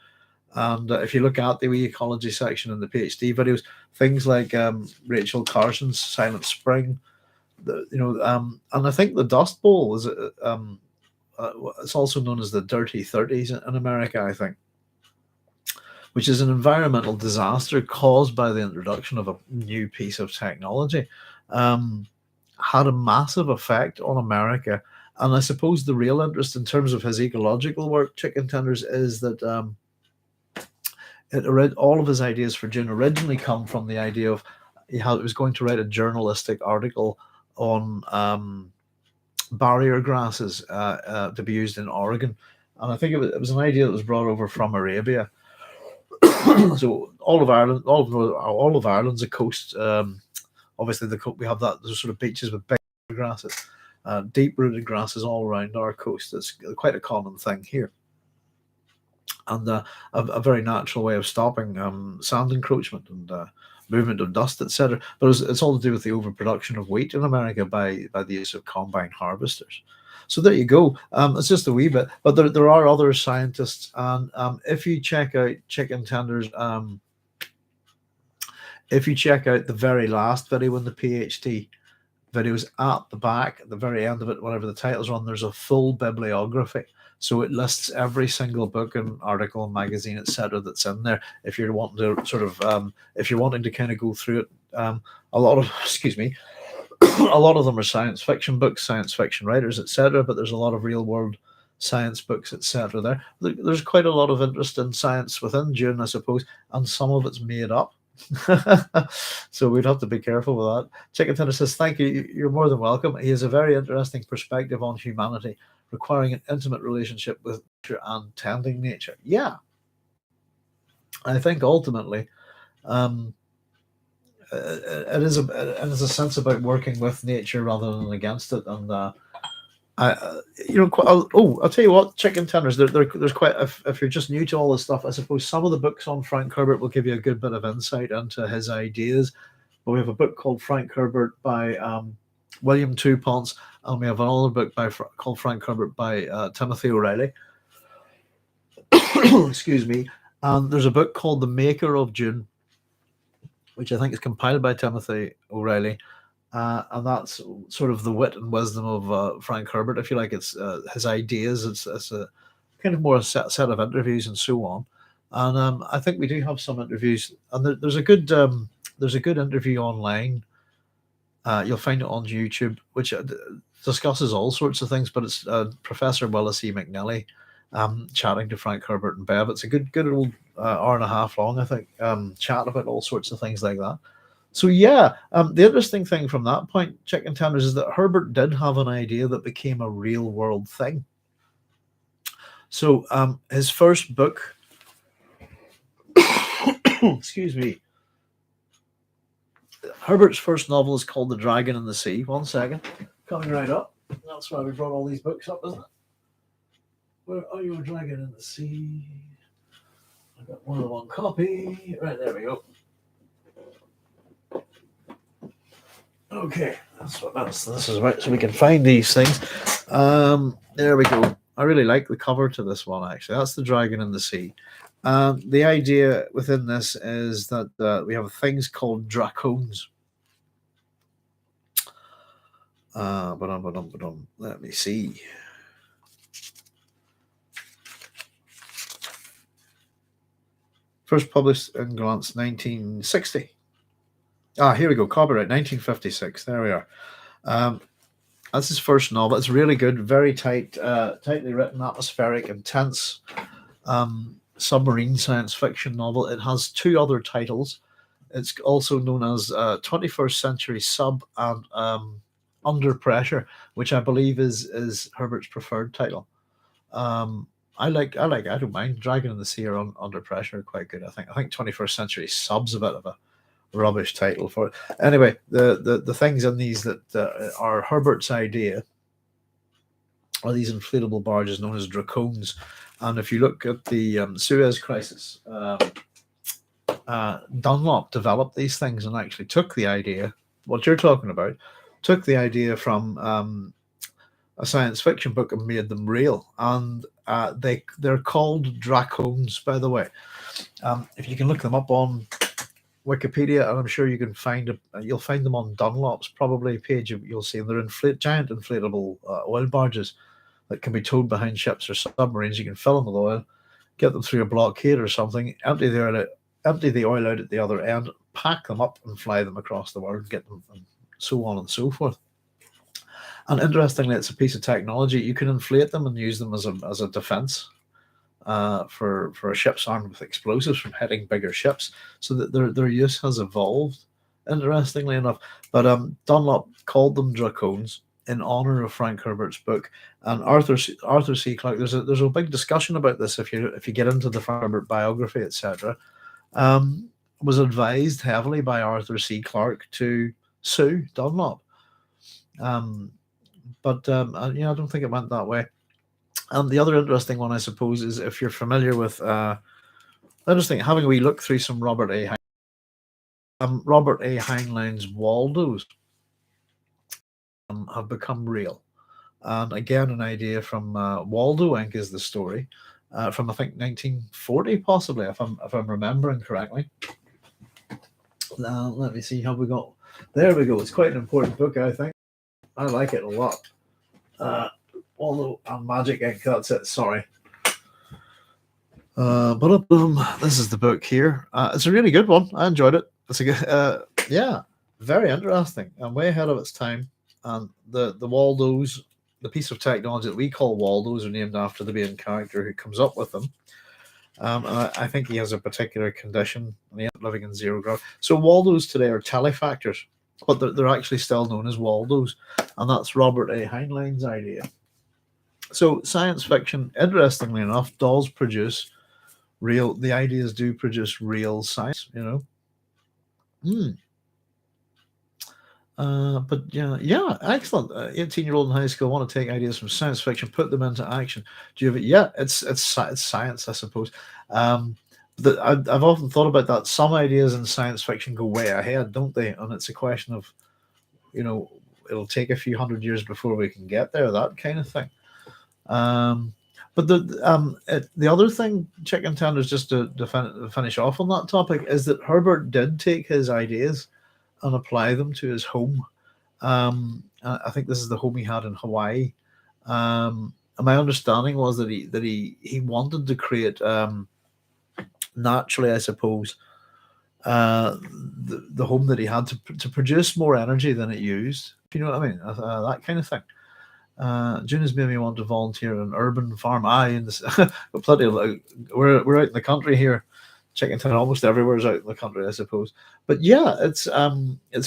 Speaker 1: And if you look at the ecology section in the PhD videos, things like Rachel Carson's Silent Spring, and I think the Dust Bowl is it's also known as the Dirty 30s in America, I think, which is an environmental disaster caused by the introduction of a new piece of technology, had a massive effect on America. And I suppose the real interest in terms of his ecological work, Chicken Tenders, is that all of his ideas for Dune originally come from the idea of he was going to write a journalistic article on barrier grasses to be used in Oregon, and I think it was an idea that was brought over from Arabia. So all of Ireland's a coast. Obviously, we have those sort of beaches with big grasses, deep-rooted grasses all around our coast. It's quite a common thing here, and a very natural way of stopping sand encroachment and movement of dust, etc. But it's all to do with the overproduction of wheat in America by the use of combine harvesters. So there you go. It's just a wee bit, but there are other scientists, and if you check out Chicken Tenders, if you check out the very last video in the PhD videos, at the back, at the very end of it, whatever the title's on, there's a full bibliography. So it lists every single book and article and magazine, etc., that's in there. If you're wanting to sort of, if you're wanting to kind of go through it, a lot of, excuse me, a lot of them are science fiction books, science fiction writers, etc. But there's a lot of real world science books, etc. There's quite a lot of interest in science within Dune, I suppose, and some of it's made up. So we'd have to be careful with that. Chicken Tender says, thank you. You're more than welcome. He has a very interesting perspective on humanity, requiring an intimate relationship with nature and tending nature. Yeah. I think ultimately, it is a sense about working with nature rather than against it. And I'll tell you what, Chicken Tenders, there's quite, if you're just new to all this stuff, I suppose some of the books on Frank Herbert will give you a good bit of insight into his ideas. But we have a book called Frank Herbert by William Two-Ponce, and we have another book called Frank Herbert by Timothy O'Reilly. Excuse me. And there's a book called The Maker of Dune, which I think is compiled by Timothy O'Reilly. And that's sort of the wit and wisdom of Frank Herbert, if you like. It's his ideas. It's a kind of more a set of interviews and so on. And I think we do have some interviews, and there's a good interview online. You'll find it on YouTube, which discusses all sorts of things. But it's Professor Willis E. McNally chatting to Frank Herbert and Bev. It's a good old hour and a half long, I think, chat about all sorts of things like that. So yeah, the interesting thing from that point, Chicken Tenders, is that Herbert did have an idea that became a real world thing. So his first book, excuse me, Herbert's first novel is called The Dragon in the Sea. One second, coming right up. That's why we brought all these books up, isn't it? Where are you, Dragon in the Sea? I got more than one copy. Right, there we go. Okay, this is right, so we can find these things. There we go. I really like the cover to this one, actually. That's The Dragon in the Sea. The idea within this is that we have things called dracones. Let me see. First published in Glance 1960. Here we go. Copyright 1956. There we are. That's his first novel. It's really good, very tightly written, atmospheric, intense submarine science fiction novel. It has two other titles. It's also known as 21st Century Sub and Under Pressure, which I believe is Herbert's preferred title. I don't mind. Dragon in the Sea or Under Pressure, quite good. I think 21st Century Sub's a bit of a rubbish title for it. Anyway, the things in these that are Herbert's idea are these inflatable barges known as dracones. And if you look at the Suez Crisis, Dunlop developed these things and actually took the idea, what you're talking about, took the idea from a science fiction book and made them real. And they're called dracones, by the way. If you can look them up on Wikipedia, and I'm sure you can you'll find them on Dunlop's probably page. You'll see them. They're giant inflatable oil barges that can be towed behind ships or submarines. You can fill them with oil, get them through a blockade or something, empty the oil out at the other end, pack them up and fly them across the world, get them, and so on and so forth. And interestingly, it's a piece of technology. You can inflate them and use them as a defense for a ships armed with explosives from hitting bigger ships, so that their use has evolved, interestingly enough. But Dunlop called them dracones in honor of Frank Herbert's book. And Arthur C. Clarke, there's a big discussion about this if you get into the Herbert biography, etc. Was advised heavily by Arthur C. Clarke to sue Dunlop. But I don't think it went that way. And the other interesting one, I suppose, is if you're familiar with interesting, having a wee look through some Robert A. Heinlein's Waldos have become real. And again, an idea from Waldo Inc. is the story from I think 1940, possibly, if I'm remembering correctly. Let me see how we got. There we go. It's quite an important book, I think. I like it a lot. Waldo and Magic Inc. That's it. Sorry. This is the book here. It's a really good one. I enjoyed it. It's a good, very interesting and way ahead of its time. And the Waldos, the piece of technology that we call Waldos, are named after the main character who comes up with them. And I think he has a particular condition and he ends up living in zero gravity. So Waldos today are telefactors, but they're actually still known as Waldos. And that's Robert A. Heinlein's idea. So science fiction, interestingly enough, does produce the ideas do produce real science, But excellent. 18-year-old in high school want to take ideas from science fiction, put them into action. Do you have it? Yeah, it's science, I suppose. I've often thought about that. Some ideas in science fiction go way ahead, don't they? And it's a question of, it'll take a few hundred years before we can get there, that kind of thing. But the other thing, Chicken Tenders, just to finish off on that topic, is that Herbert did take his ideas and apply them to his home. I think this is the home he had in Hawaii. And my understanding was that he wanted to create naturally, I suppose, the home that he had to produce more energy than it used. If you know what I mean, that kind of thing. June has made me want to volunteer at an urban farm. In this, plenty of we're out in the country here. Chicken Town almost everywhere is out in the country, I suppose. But yeah, it's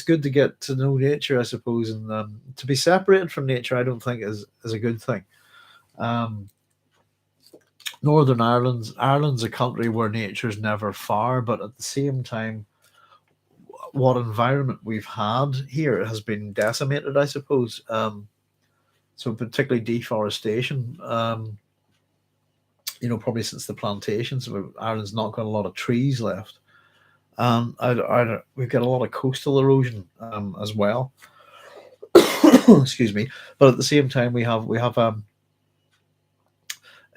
Speaker 1: good to get to know nature, I suppose, and to be separated from nature, I don't think is a good thing. Um, Northern Ireland's a country where nature's never far, but at the same time, what environment we've had here has been decimated, I suppose. So particularly deforestation. Probably since the plantations, Ireland's not got a lot of trees left. We've got a lot of coastal erosion as well. Excuse me. But at the same time, we have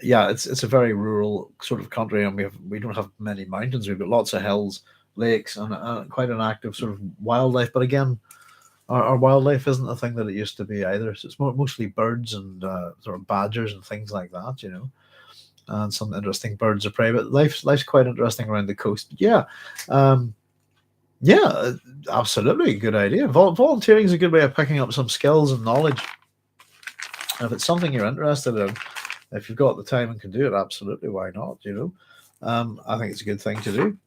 Speaker 1: yeah, it's a very rural sort of country, and we don't have many mountains. We've got lots of hills, lakes, and quite an active sort of wildlife. But again, our wildlife isn't the thing that it used to be either. So it's mostly birds and sort of badgers and things like that, and some interesting birds of prey. But life's quite interesting around the coast. Yeah, yeah, absolutely, good idea. Volunteering is a good way of picking up some skills and knowledge. And if it's something you're interested in, if you've got the time and can do it, absolutely, why not? I think it's a good thing to do.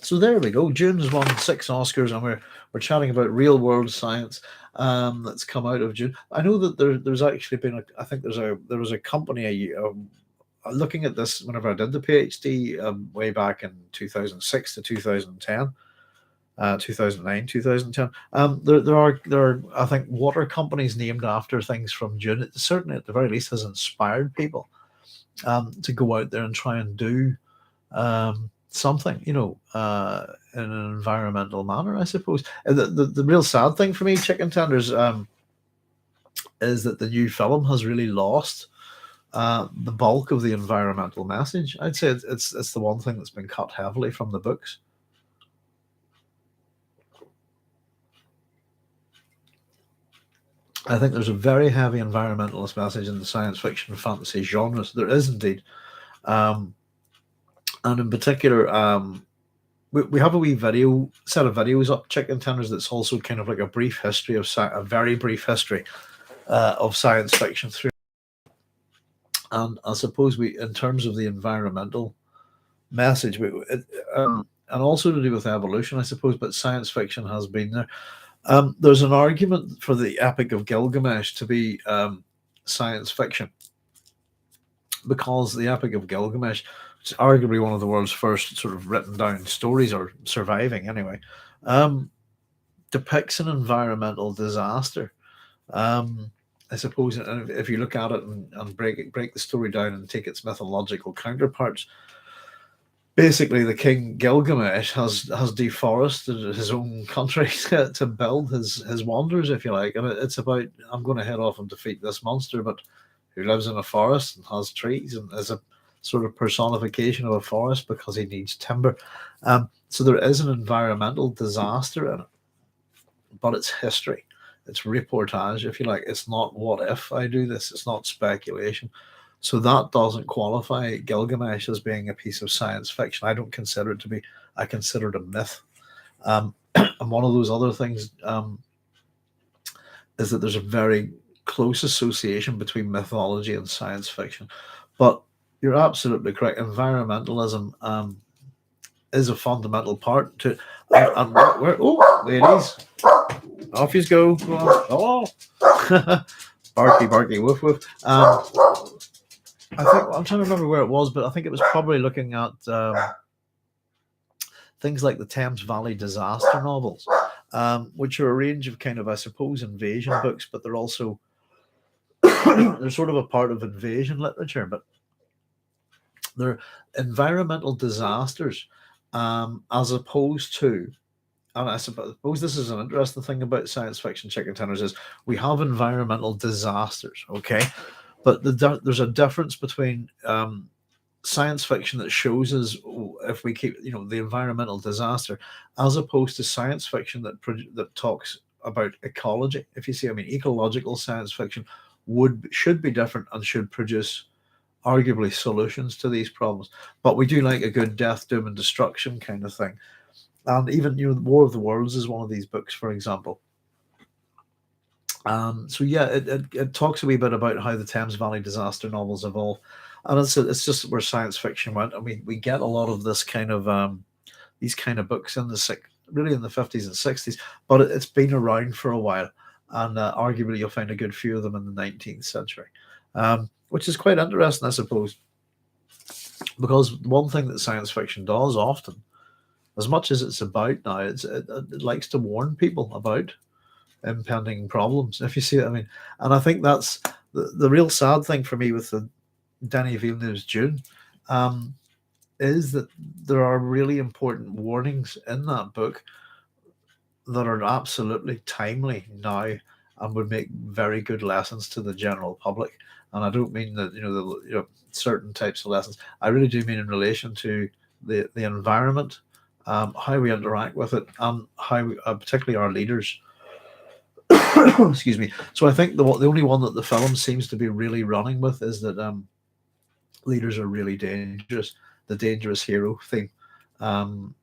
Speaker 1: So there we go. June's won 6 Oscars, and we're chatting about real world science that's come out of June. I know that there's actually been there was a company looking at this whenever I did the PhD way back in 2006 to 2010. 2009, 2010. There are I think water companies named after things from June. It certainly, at the very least, has inspired people to go out there and try and do something, in an environmental manner, I suppose. The real sad thing for me, Chicken Tenders, is that the new film has really lost the bulk of the environmental message. I'd say it's the one thing that's been cut heavily from the books. I think there's a very heavy environmentalist message in the science fiction and fantasy genres. There is indeed. And in particular, we have a wee set of videos up, Chicken Tenders, that's also kind of like a brief history of a very brief history of science fiction through. And I suppose in terms of the environmental message, and also to do with evolution, I suppose, but science fiction has been there. There's an argument for the Epic of Gilgamesh to be science fiction, because the Epic of Gilgamesh is arguably one of the world's first sort of written down stories, or surviving anyway, depicts an environmental disaster. I suppose, and if you look at it and break the story down and take its mythological counterparts, basically the king Gilgamesh has deforested his own country to build his wonders, if you like. And it's about, I'm going to head off and defeat this monster, but who lives in a forest and has trees and is a sort of personification of a forest because he needs timber. So there is an environmental disaster in it, but it's history. It's reportage, if you like. It's not what if I do this. It's not speculation. So that doesn't qualify Gilgamesh as being a piece of science fiction. I don't consider it to be. I consider it a myth. And one of those other things is that there's a very close association between mythology and science fiction. But you're absolutely correct. Environmentalism is a fundamental part to. And ladies, off you go. Go on. Oh, barky, woof woof. I think I'm trying to remember where it was, but I think it was probably looking at things like the Thames Valley disaster novels, which are a range of kind of, I suppose, invasion books, but they're also they're sort of a part of invasion literature, but they're environmental disasters, as opposed to. And I suppose this is an interesting thing about science fiction, Chicken Tenders, is we have environmental disasters, okay? But there's a difference between science fiction that shows us if we keep, the environmental disaster, as opposed to science fiction that talks about ecology. If you see, ecological science fiction should be different and should produce arguably solutions to these problems. But we do like a good death, doom, and destruction kind of thing. And even, War of the Worlds is one of these books, for example. So yeah, it talks a wee bit about how the Thames Valley disaster novels evolve, and it's just where science fiction went, and we get a lot of this kind of these kind of books in really in the 50s and 60s, but it's been around for a while, and arguably you'll find a good few of them in the 19th century, which is quite interesting, I suppose, because one thing that science fiction does often, as much as it's about now, it likes to warn people about impending problems, if you see what I mean. And I think that's the real sad thing for me with the Denis Villeneuve's Dune, um, is that there are really important warnings in that book that are absolutely timely now and would make very good lessons to the general public. And I don't mean that certain types of lessons. I really do mean in relation to the environment, how we interact with it, and how particularly our leaders. Excuse me. So I think the only one that the film seems to be really running with is that leaders are really dangerous. The dangerous hero theme. Um,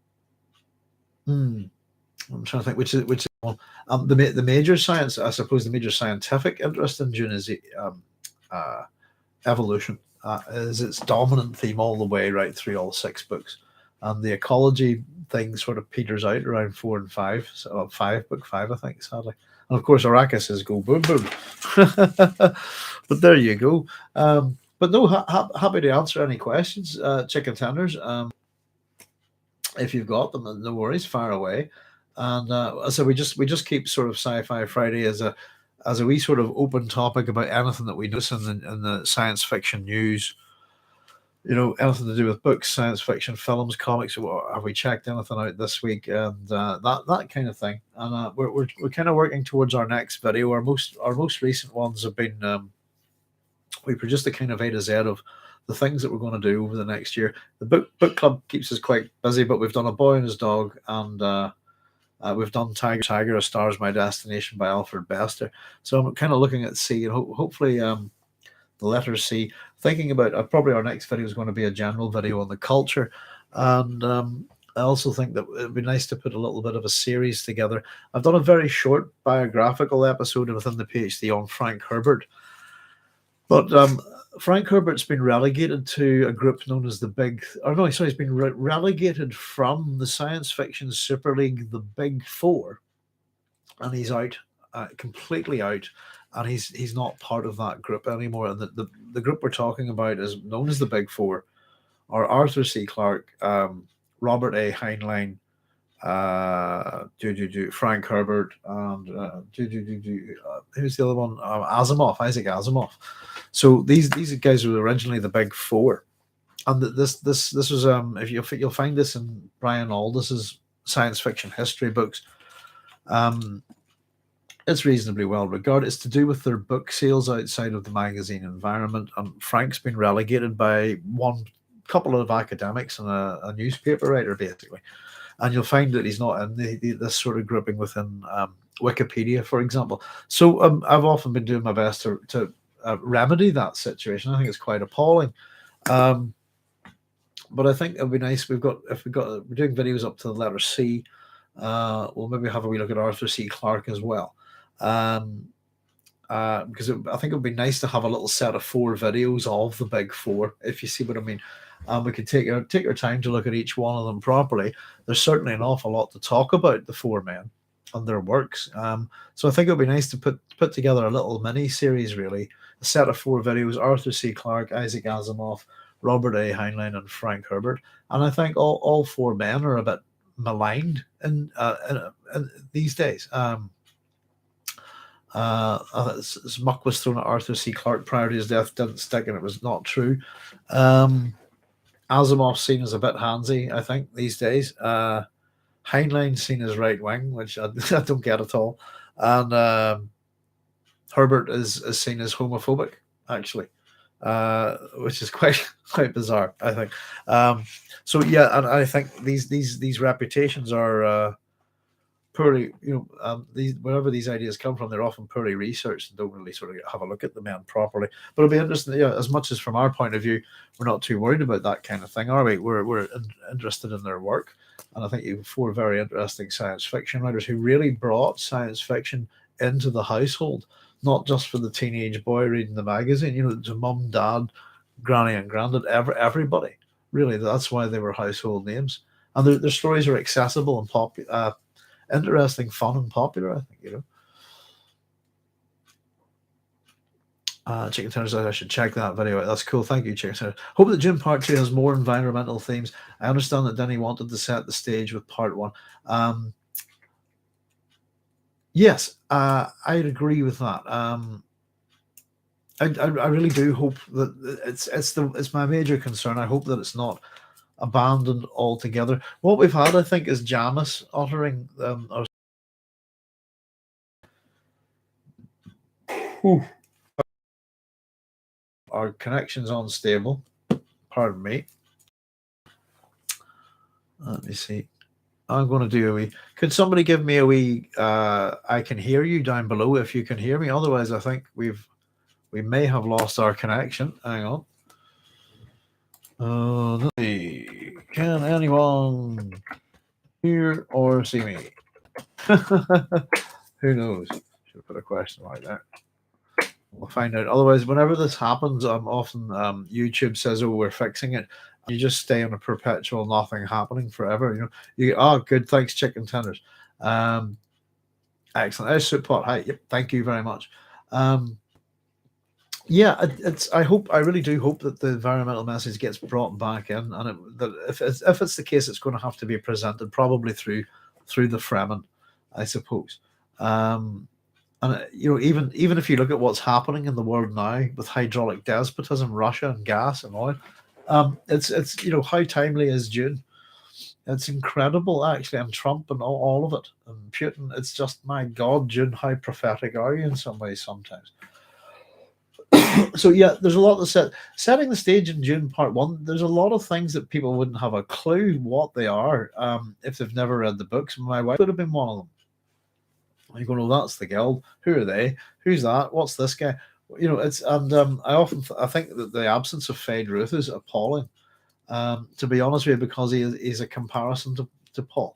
Speaker 1: hmm, I'm trying to think which is one. The major science, I suppose, the major scientific interest in Dune is uh, evolution. Is its dominant theme all the way right through all six books, and the ecology thing sort of peters out around 4 and 5. So book five, I think, sadly. And of course, Arrakis is go boom boom. But there you go. But no, happy to answer any questions, chicken tenders. If you've got them, no worries, fire away. And so we just keep sort of Sci-Fi Friday as a wee sort of open topic about anything that we notice in the science fiction news. Anything to do with books, science fiction, films, comics. Have we checked anything out this week, and that kind of thing. And we're kind of working towards our next video. Our most recent ones have been we produced a kind of A to Z of the things that we're going to do over the next year. The book club keeps us quite busy, but we've done A Boy and His Dog, and we've done Tiger, A Star's My Destination by Alfred Bester. So I'm kind of looking at C, and hopefully the letter C. Thinking about probably our next video is going to be a general video on the culture, and I also think that it'd be nice to put a little bit of a series together. I've done a very short biographical episode within the PhD on Frank Herbert, but Frank Herbert's been relegated to a group known as the Big, or no, sorry, he's been relegated from the science fiction Super League, the Big Four, and he's out, completely out, and he's not part of that group anymore. And the group we're talking about is known as the Big Four, or Arthur C. Clarke, Robert A. Heinlein, Frank Herbert, and who's the other one? Isaac Asimov. So these guys were originally the Big Four, and this was if you'll find this in Brian Aldiss's science fiction history books. It's reasonably well regarded. It's to do with their book sales outside of the magazine environment, and Frank's been relegated by one couple of academics and a newspaper writer, basically. And you'll find that he's not in this sort of grouping within Wikipedia, for example. So I've often been doing my best to remedy that situation. I think it's quite appalling. But I think it'd be nice. We're doing videos up to the letter C. We'll maybe have a wee look at Arthur C. Clarke as well. Because I think it would be nice to have a little set of 4 videos of the Big Four, if you see what I mean. We could take our time to look at each one of them properly. There's certainly an awful lot to talk about the 4 men and their works. So I think it would be nice to put together a little mini series, really, a set of 4 videos: Arthur C. Clarke, Isaac Asimov, Robert A. Heinlein, and Frank Herbert. And I think all 4 men are a bit maligned in these days. Muck was thrown at Arthur C. Clarke prior to his death, didn't stick, and it was not true. Asimov's seen as a bit handsy, I think, these days. Heinlein's seen as right wing, which I don't get at all. And Herbert is seen as homophobic, actually, which is quite bizarre, I think. So yeah, and I think these reputations are poorly, wherever these ideas come from, they're often poorly researched and don't really sort of have a look at the men properly. But it'll be interesting. Yeah, as much as from our point of view, we're not too worried about that kind of thing, are we? We're interested in their work, and I think you have 4 very interesting science fiction writers who really brought science fiction into the household, not just for the teenage boy reading the magazine. To mum, dad, granny, and granddad, everybody. Really, that's why they were household names, and their stories are accessible and interesting, fun, and popular. I think. Chicken Tender says I should check that video out. That's cool. Thank you, Chicken Tender. Hope that Dune Part 2 has more environmental themes. I understand that Denny wanted to set the stage with Part 1. Yes, I'd agree with that. I really do hope that it's my major concern. I hope that it's not abandoned altogether. What we've had, I think, is Jamis uttering our connection's unstable. Pardon me. Let me see. I'm going to do a wee. Could somebody give me a wee? I can hear you down below if you can hear me. Otherwise, I think we may have lost our connection. Hang on. Let's see. Can anyone hear or see me? Who knows? Should put a question mark there. We'll find out. Otherwise, whenever this happens, often YouTube says, "Oh, we're fixing it." You just stay on a perpetual nothing happening forever. Good. Thanks, Chicken Tenders. Excellent. There's Soup Pot. Hi. Yep. Thank you very much. Yeah, I really do hope that the environmental message gets brought back in, and that if it's the case, it's going to have to be presented probably through the Fremen, I suppose. And even if you look at what's happening in the world now with hydraulic despotism, Russia and gas and oil, it's how timely is Dune? It's incredible, actually, and Trump and all of it, and Putin. It's just, my God, Dune, how prophetic are you in some ways sometimes? So yeah, there's a lot to setting the stage in Dune Part 1. There's a lot of things that people wouldn't have a clue what they are if they've never read the books. My wife would have been one of them. You go, no, that's the guild. Who are they? Who's that? What's this guy? It's I think that the absence of Fade Ruth is appalling. To be honest with you, because he's a comparison to Paul.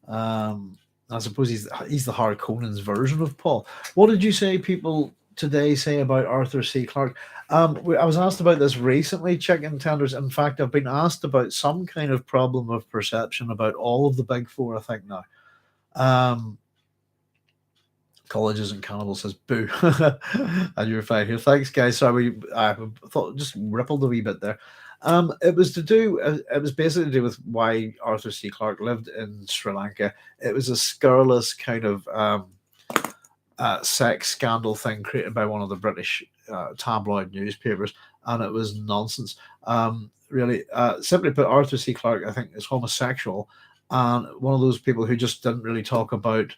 Speaker 1: I suppose he's the Harkonnen's version of Paul. What did you say people today say about Arthur C. Clarke? I was asked about this recently, Chicken Tenders. In fact, I've been asked about some kind of problem of perception about all of the big four, I think, now. Colleges and Cannibals says boo. And you're fine here. Thanks, guys. Sorry, I thought just rippled a wee bit there. It was basically to do with why Arthur C. Clarke lived in Sri Lanka. It was a scurrilous kind of sex scandal thing created by one of the British tabloid newspapers, and it was nonsense. Really, simply put, Arthur C. Clarke, I think, is homosexual, and one of those people who just didn't really talk about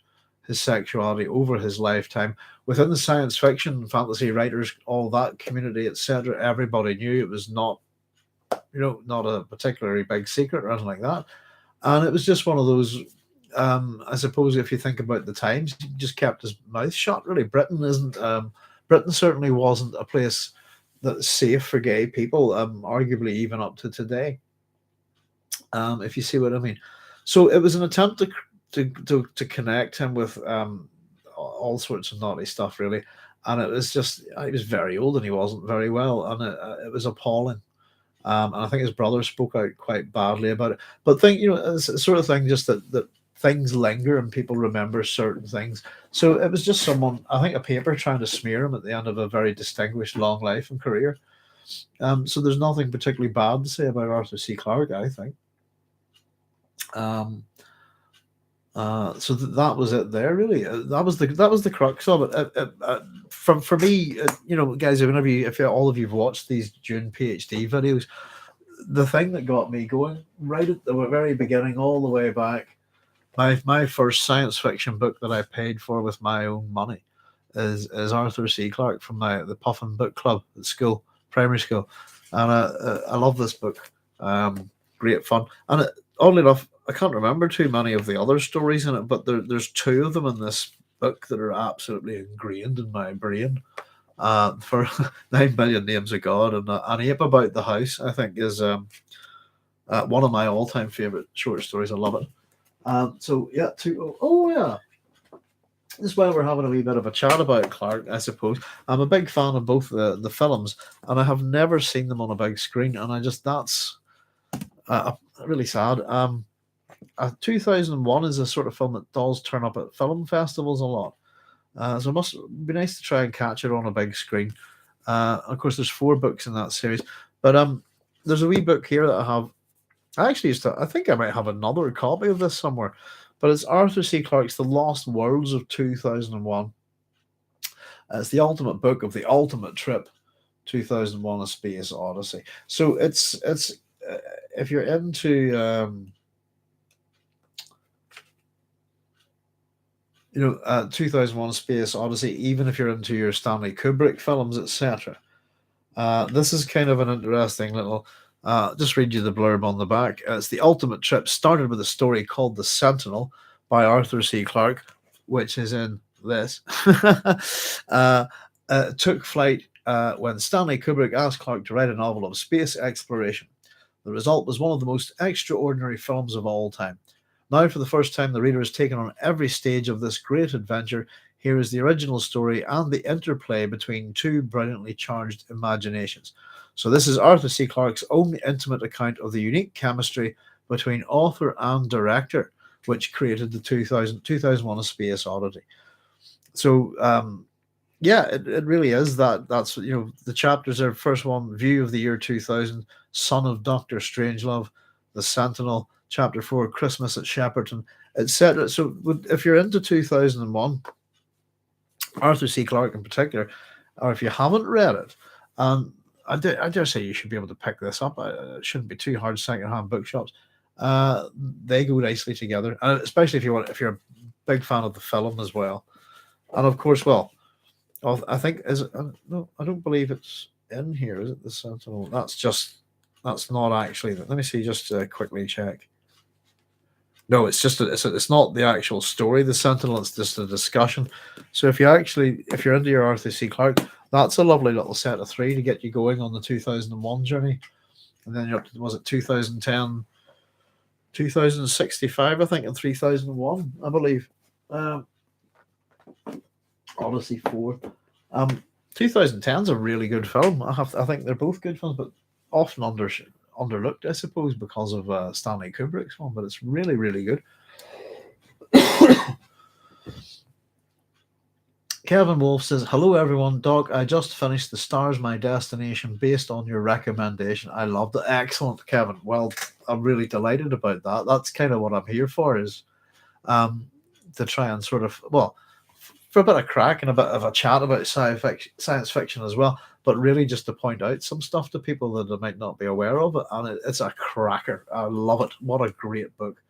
Speaker 1: his sexuality over his lifetime. Within the science fiction, fantasy writers, all that community, etc., everybody knew it was not a particularly big secret or anything like that. And it was just one of those, I suppose, if you think about the times, he just kept his mouth shut, really. Britain certainly wasn't a place that's safe for gay people, arguably even up to today, if you see what I mean. So it was an attempt to connect him with all sorts of naughty stuff, really. And it was just, he was very old and he wasn't very well, and it was appalling. And I think his brother spoke out quite badly about it. But it's the sort of thing just that things linger and people remember certain things. So it was just someone, I think, a paper trying to smear him at the end of a very distinguished long life and career. So there's nothing particularly bad to say about Arthur C. Clarke, I think. So that was it there, really. That was the crux of it. For me, guys, if all of you've watched these Dune PhD videos, the thing that got me going right at the very beginning, all the way back, my first science fiction book that I paid for with my own money is Arthur C. Clarke from the Puffin Book Club at school, primary school, and I love this book. Great fun, and oddly enough, I can't remember too many of the other stories in it, but there's two of them in this book that are absolutely ingrained in my brain. For 9 Billion Names of God and An Ape About the House, I think, is one of my all-time favorite short stories. I love it. So yeah, This is why we're having a wee bit of a chat about Clarke, I suppose. I'm a big fan of both the films, and I have never seen them on a big screen, and that's really sad. 2001 is a sort of film that does turn up at film festivals a lot. So it must be nice to try and catch it on a big screen. Of course, there's 4 books in that series, but there's a wee book here that I have. I actually I think I might have another copy of this somewhere, but it's Arthur C. Clarke's The Lost Worlds of 2001. It's the ultimate book of the ultimate trip, 2001: A Space Odyssey. So it's if you're into 2001: Space Odyssey, even if you're into your Stanley Kubrick films, etc. This is kind of an interesting little. Just read you the blurb on the back. It's the ultimate trip. Started with a story called The Sentinel by Arthur C. Clarke, which is in this. Took flight when Stanley Kubrick asked Clarke to write a novel of space exploration. The result was one of the most extraordinary films of all time. Now, for the first time, the reader is taken on every stage of this great adventure. Here is the original story and the interplay between 2 brilliantly charged imaginations. So this is Arthur C. Clarke's own intimate account of the unique chemistry between author and director, which created the 2001: A Space Odyssey. So, yeah, it really is that. That's the chapters are first one, View of the Year 2000, Son of Dr. Strangelove, The Sentinel, Chapter 4, Christmas at Shepperton, etc. So if you're into 2001, Arthur C. Clarke in particular, or if you haven't read it, I dare say you should be able to pick this up. It shouldn't be too hard. Secondhand bookshops, they go nicely together, and especially if you're a big fan of the film as well. And of course, well, I think no, I don't believe it's in here. Is it The Sentinel? That's not actually. Let me see. Just quickly check. No, it's not the actual story, The Sentinel. It's just a discussion. So if you're into your Arthur C. Clarke, that's a lovely little set of 3 to get you going on the 2001 journey, and then you're up to, was it 2010, 2065, I think, and 3001, I believe. Odyssey 4. 2010 is a really good film. I think they're both good films, but often underlooked, I suppose, because of Stanley Kubrick's one. But it's really, really good. Kevin Wolf says, "Hello everyone, Doc. I just finished The Stars My Destination based on your recommendation. I loved it. Excellent, Kevin. Well, I'm really delighted about that. That's kind of what I'm here for, is to try and sort of, well, for a bit of crack and a bit of a chat about science fiction as well, but really just to point out some stuff to people that they might not be aware of it. And it's a cracker. I love it. What a great book.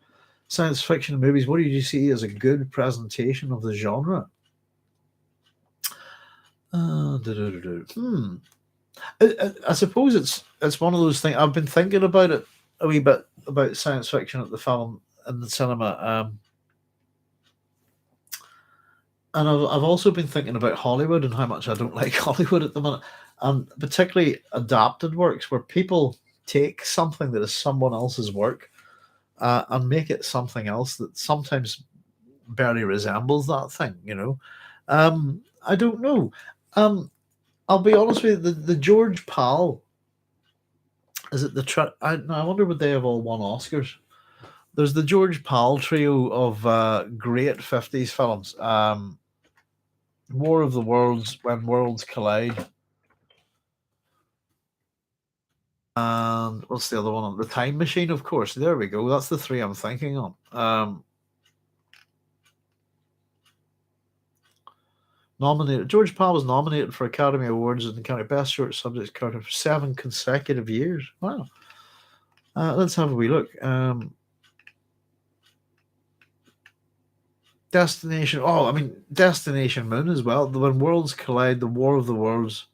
Speaker 1: Science fiction movies, what did you see as a good presentation of the genre? I suppose it's one of those things. I've been thinking about it a wee bit, about science fiction at the film and the cinema. And I've also been thinking about Hollywood and how much I don't like Hollywood at the minute, and particularly adapted works where people take something that is someone else's work and make it something else that sometimes barely resembles that thing. I don't know. I'll be honest with you. The George Pal, is it I wonder would they have all won Oscars? There's the George Pal trio of great 50s films. War of the Worlds, When Worlds Collide, and what's the other one? The Time Machine, of course. There we go. That's the 3 I'm thinking on. Nominated. George Pal was nominated for Academy Awards and County Best Short Subject Carter for 7 consecutive years. Wow. Let's have a wee look. Destination. Oh, I mean, Destination Moon as well. When Worlds Collide, The War of the Worlds,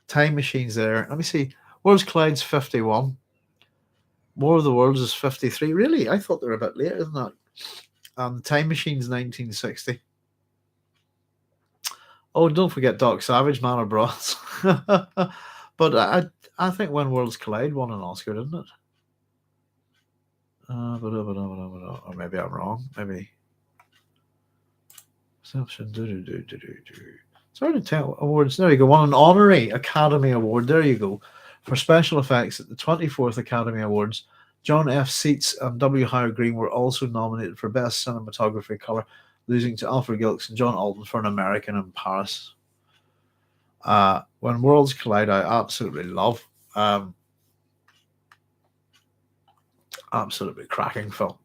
Speaker 1: Time Machine's there. Let me see. Worlds Collide's 51. War of the Worlds is 53. Really? I thought they were a bit later than that. And Time Machine's 1960. Oh, don't forget Doc Savage, Man of Bronze. But I think When Worlds Collide won an Oscar, didn't it? Or maybe I'm wrong. Maybe. Sorry to tell awards. There you go. Won an honorary Academy Award. There you go. For special effects at the 24th Academy Awards. John F. Seitz and W. Howard Green were also nominated for Best Cinematography Color, losing to Alfred Gilks and John Alden for An American in Paris. When Worlds Collide, I absolutely love. Absolutely cracking film.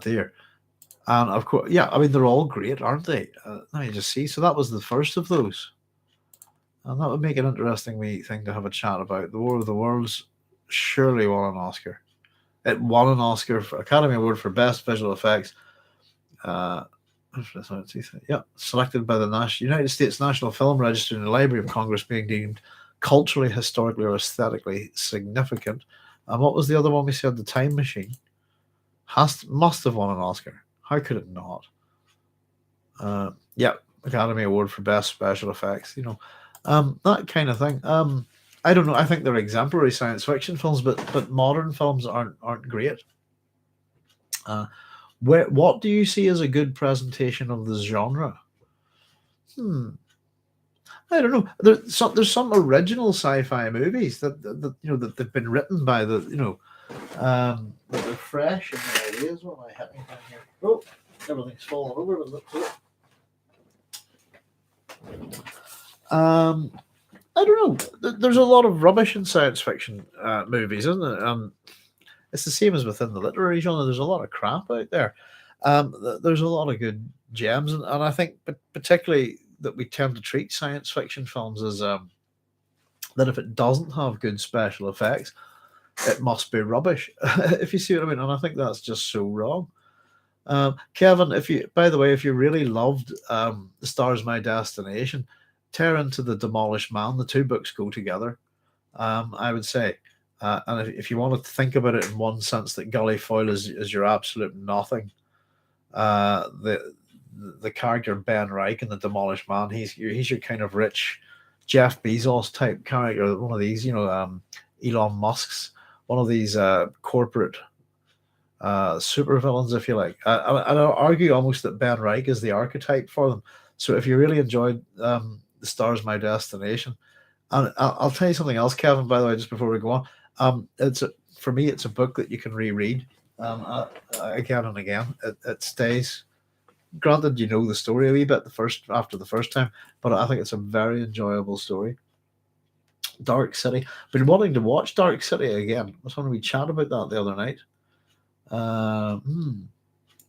Speaker 1: Dear. And of course, yeah, I mean, they're all great, aren't they? Now you just see. So that was the first of those. And that would make an interesting wee thing to have a chat about. The War of the Worlds surely won an Oscar. It won an Oscar for Academy Award for Best Visual Effects. Selected by the United States National Film Registry and the Library of Congress, being deemed culturally, historically, or aesthetically significant. And what was the other one we said? The Time Machine. Must have won an Oscar. How could it not? Academy Award for Best Special Effects. That kind of thing. I don't know. I think they're exemplary science fiction films, but modern films aren't great. What do you see as a good presentation of this genre? I don't know. There's some original sci-fi movies that that they've been written by that they're fresh in their ideas. What am I hitting down here? Oh, everything's falling over. But look to it. I don't know. There's a lot of rubbish in science fiction movies, isn't it? It's the same as within the literary genre. There's a lot of crap out there. There's a lot of good gems, and I think particularly that we tend to treat science fiction films as that if it doesn't have good special effects, it must be rubbish. If you see what I mean, and I think that's just so wrong. Kevin, if you really loved The Star's My Destination, tear into The Demolished Man. The two books go together. I would say. And if you want to think about it in one sense, that Gully Foyle is your absolute nothing. The character Ben Reich in The Demolished Man, he's your kind of rich Jeff Bezos type character, one of these, Elon Musk's, one of these corporate supervillains, if you like. I'd argue almost that Ben Reich is the archetype for them. So if you really enjoyed The Star's My Destination, and I'll tell you something else, Kevin, by the way, just before we go on. For me, it's a book that you can reread again and again. It stays. Granted, you know the story a wee bit after the first time, but I think it's a very enjoyable story. Dark City. Been wanting to watch Dark City again. I was wondering we chat about that the other night.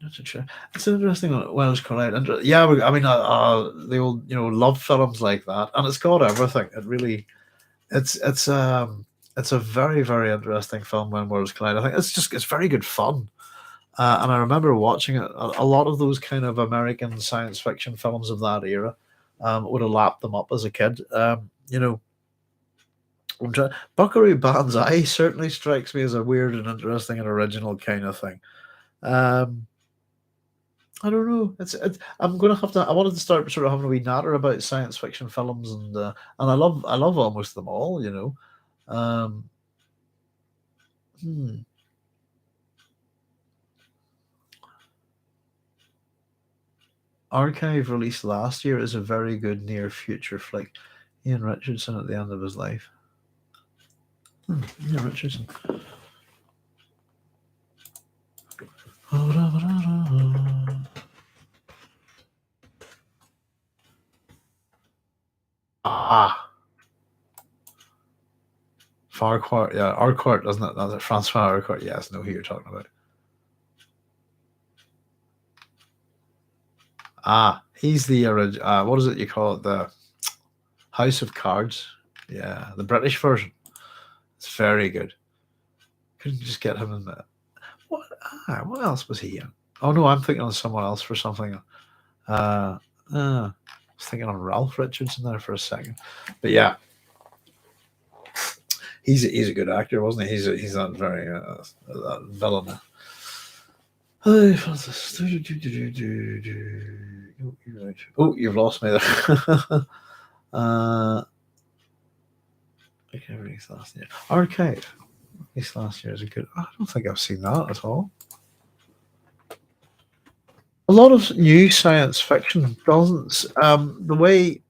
Speaker 1: It's an interesting one. Welsh Collide. Yeah, the old love films like that, and it's got everything. It really, it's a very, very interesting film when Worlds Collide. I think it's very good fun. And I remember watching it. A lot of those kind of American science fiction films of that era would have lapped them up as a kid. Buckaroo Banzai certainly strikes me as a weird and interesting and original kind of thing. I don't know. I'm going to have to. I wanted to start sort of having a wee natter about science fiction films, and I love almost them all. Archive, released last year, is a very good near future flick. Ian Richardson at the end of his life. Ian Richardson. Farquhar, yeah, Arquhart, doesn't it? That's it, Francois Arquhart. Yes, know who you're talking about. He's the what is it you call it? The House of Cards. Yeah, the British version. It's very good. Couldn't just get him in there. What else was he in? Oh no, I'm thinking of someone else for something. I was thinking of Ralph Richardson there for a second, but yeah, he's a good actor, wasn't he? He's that very that villain. Oh, you've lost me there. Released last year. Archive. Released last year is a good. I don't think I've seen that at all. lot of new science fiction doesn't. The way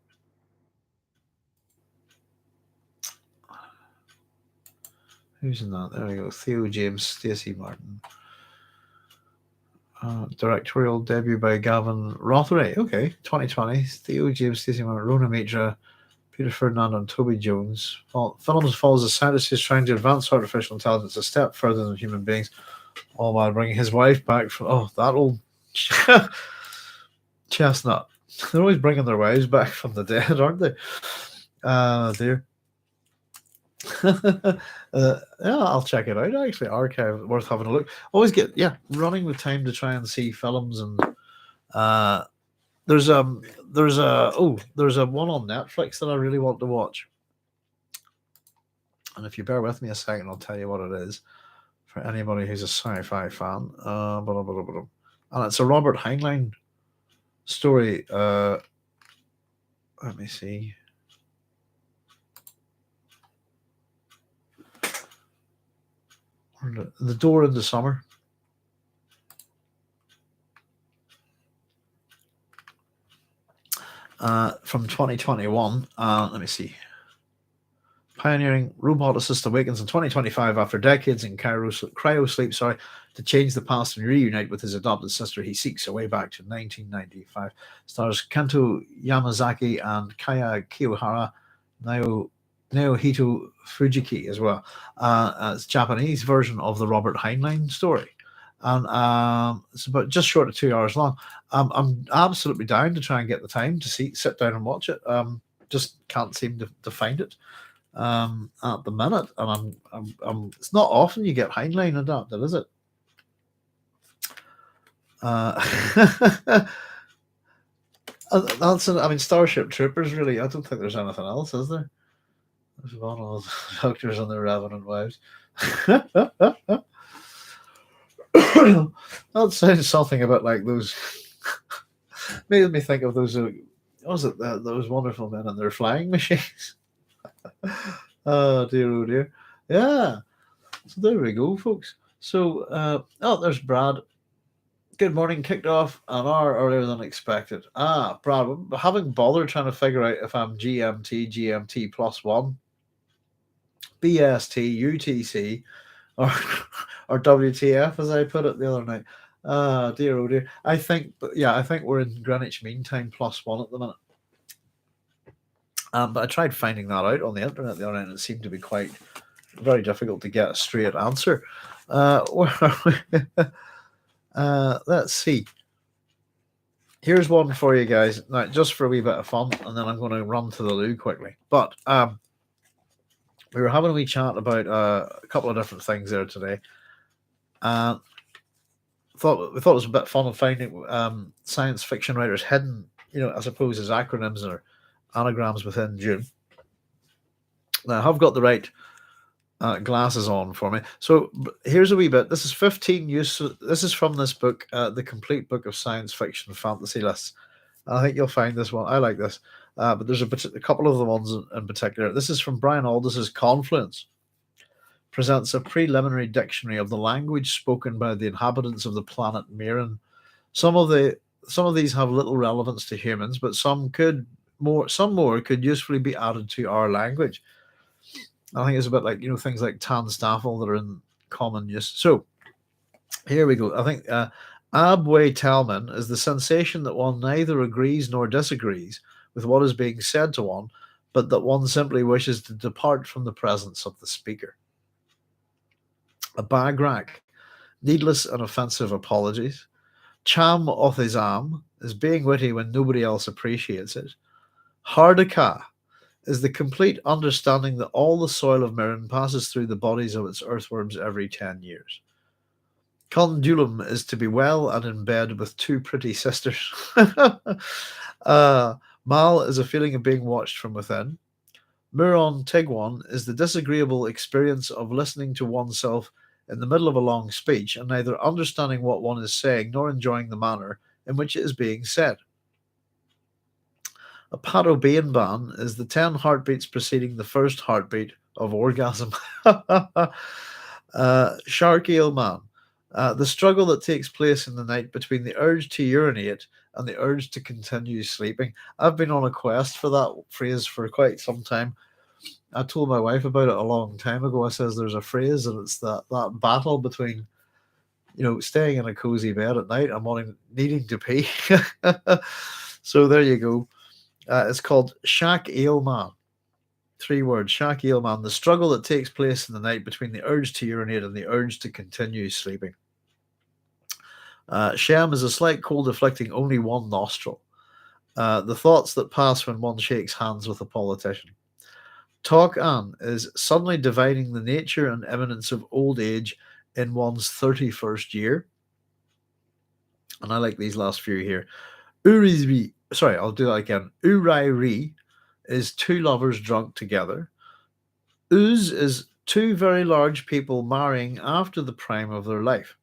Speaker 1: who's in that? There we go. Theo James, Stacey Martin. Directorial debut by Gavin Rotheray. Okay, 2020. Theo James, Stacey Martin, Rona Mitra, Peter Ferdinand, and Toby Jones. Films follows a scientist who's trying to advance artificial intelligence a step further than human beings, all while bringing his wife back from that old chestnut. They're always bringing their wives back from the dead, aren't they? Dear. Yeah, I'll check it out. Actually, archive worth having a look. Always get running with time to try and see films, and there's a one on Netflix that I really want to watch. And if you bear with me a second, I'll tell you what it is for anybody who's a sci-fi fan. And it's a Robert Heinlein story. Let me see. The Door in the Summer. From 2021. Let me see. Pioneering roboticist awakens in 2025 after decades in cryo sleep, to change the past and reunite with his adopted sister. He seeks a way back to 1995. Stars Kento Yamazaki and Kaya Kiyohara, Naohito Fujiki as well. It's a Japanese version of the Robert Heinlein story. And it's about just short of 2 hours long. I'm absolutely down to try and get the time to sit down and watch it. Just can't seem to find it at the minute. And I'm it's not often you get Heinlein adapted, is it? Starship Troopers, really. I don't think there's anything else, is there? There's one of those doctors and their revenant wives. That sounds something about like those. Made me think of those. Those wonderful men and their flying machines? Oh dear. Yeah. So there we go, folks. So there's Brad. Good morning. Kicked off an hour earlier than expected. Brad, having bothered trying to figure out if I'm GMT +1, BST, UTC, or WTF, as I put it the other night. Dear, oh dear. I think we're in Greenwich Mean Time +1 at the minute. But I tried finding that out on the internet the other night, and it seemed to be very difficult to get a straight answer. Let's see. Here's one for you guys. Now, just for a wee bit of fun, and then I'm going to run to the loo quickly. But we were having a wee chat about a couple of different things there today. We thought it was a bit fun of finding science fiction writers hidden, I suppose, as acronyms or anagrams within Dune. Now, I have got the right glasses on for me. So here's a wee bit. This is 15 This is from this book, The Complete Book of Science Fiction Fantasy Lists. I think you'll find this one. I like this. But there's a couple of the ones in particular. This is from Brian Aldiss's Confluence. Presents a preliminary dictionary of the language spoken by the inhabitants of the planet Mirren. Some of these have little relevance to humans, but some more could usefully be added to our language. I think it's a bit like things like Tanstaffel that are in common use. So here we go. I think Abwe Talman is the sensation that one neither agrees nor disagrees with what is being said to one, but that one simply wishes to depart from the presence of the speaker. A bagrack, needless and offensive apologies. Cham Othizam is being witty when nobody else appreciates it. Hardaka is the complete understanding that all the soil of Mirren passes through the bodies of its earthworms every 10 years. Condulum is to be well and in bed with two pretty sisters. Mal is a feeling of being watched from within. Muron Tigwan is the disagreeable experience of listening to oneself in the middle of a long speech and neither understanding what one is saying nor enjoying the manner in which it is being said. A Parobeanban is the 10 heartbeats preceding the first heartbeat of orgasm. Shark Eel Man The struggle that takes place in the night between the urge to urinate and the urge to continue sleeping. I've been on a quest for that phrase for quite some time. I told my wife about it a long time ago. I says there's a phrase and it's that battle between staying in a cozy bed at night and needing to pee. So there you go. It's called Shack Ale Man. 3 words, Shack Ale Man. The struggle that takes place in the night between the urge to urinate and the urge to continue sleeping. Shem is a slight cold afflicting only one nostril. The thoughts that pass when one shakes hands with a politician. Talk An is suddenly divining the nature and imminence of old age in one's 31st year. And I like these last few here. Urizri, sorry, I'll do that again. Urairi is 2 lovers drunk together. Uz is 2 very large people marrying after the prime of their life.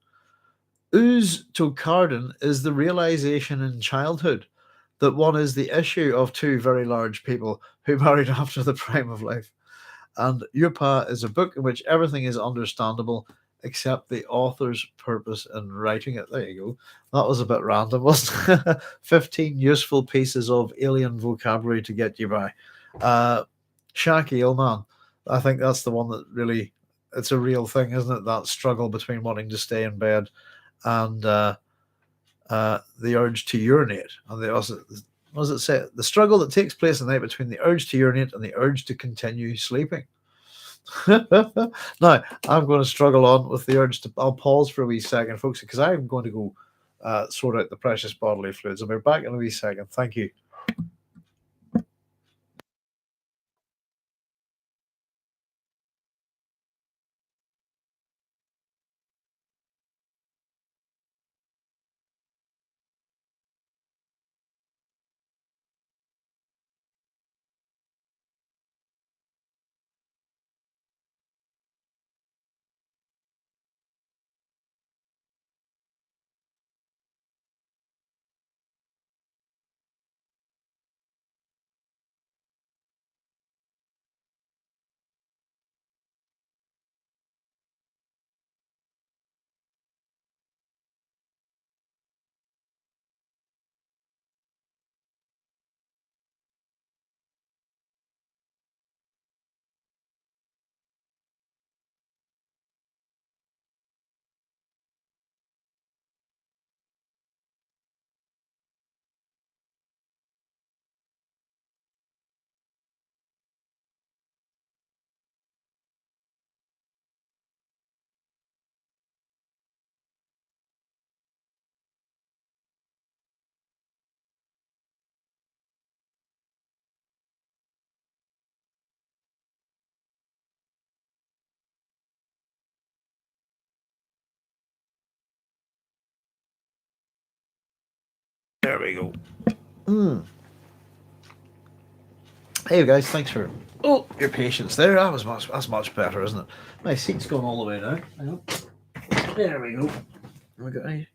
Speaker 1: Uz to Carden is the realization in childhood that one is the issue of 2 very large people who married after the prime of life. And Yupa is a book in which everything is understandable except the author's purpose in writing it. There you go. That was a bit random, wasn't it? 15 useful pieces of alien vocabulary to get you by. Shack Ale Man. I think that's the one that really, it's a real thing, isn't it? That struggle between wanting to stay in bed and the urge to urinate. And what does it say? The struggle that takes place in the night between the urge to urinate and the urge to continue sleeping. Now, I'm going to struggle on with the urge to. I'll pause for a wee second, folks, because I'm going to go sort out the precious bodily fluids. I'll be back in a wee second. Thank you. There we go. Hey guys, thanks for your patience there. That's much better, isn't it? My seat's gone all the way down. Hang on. There we go.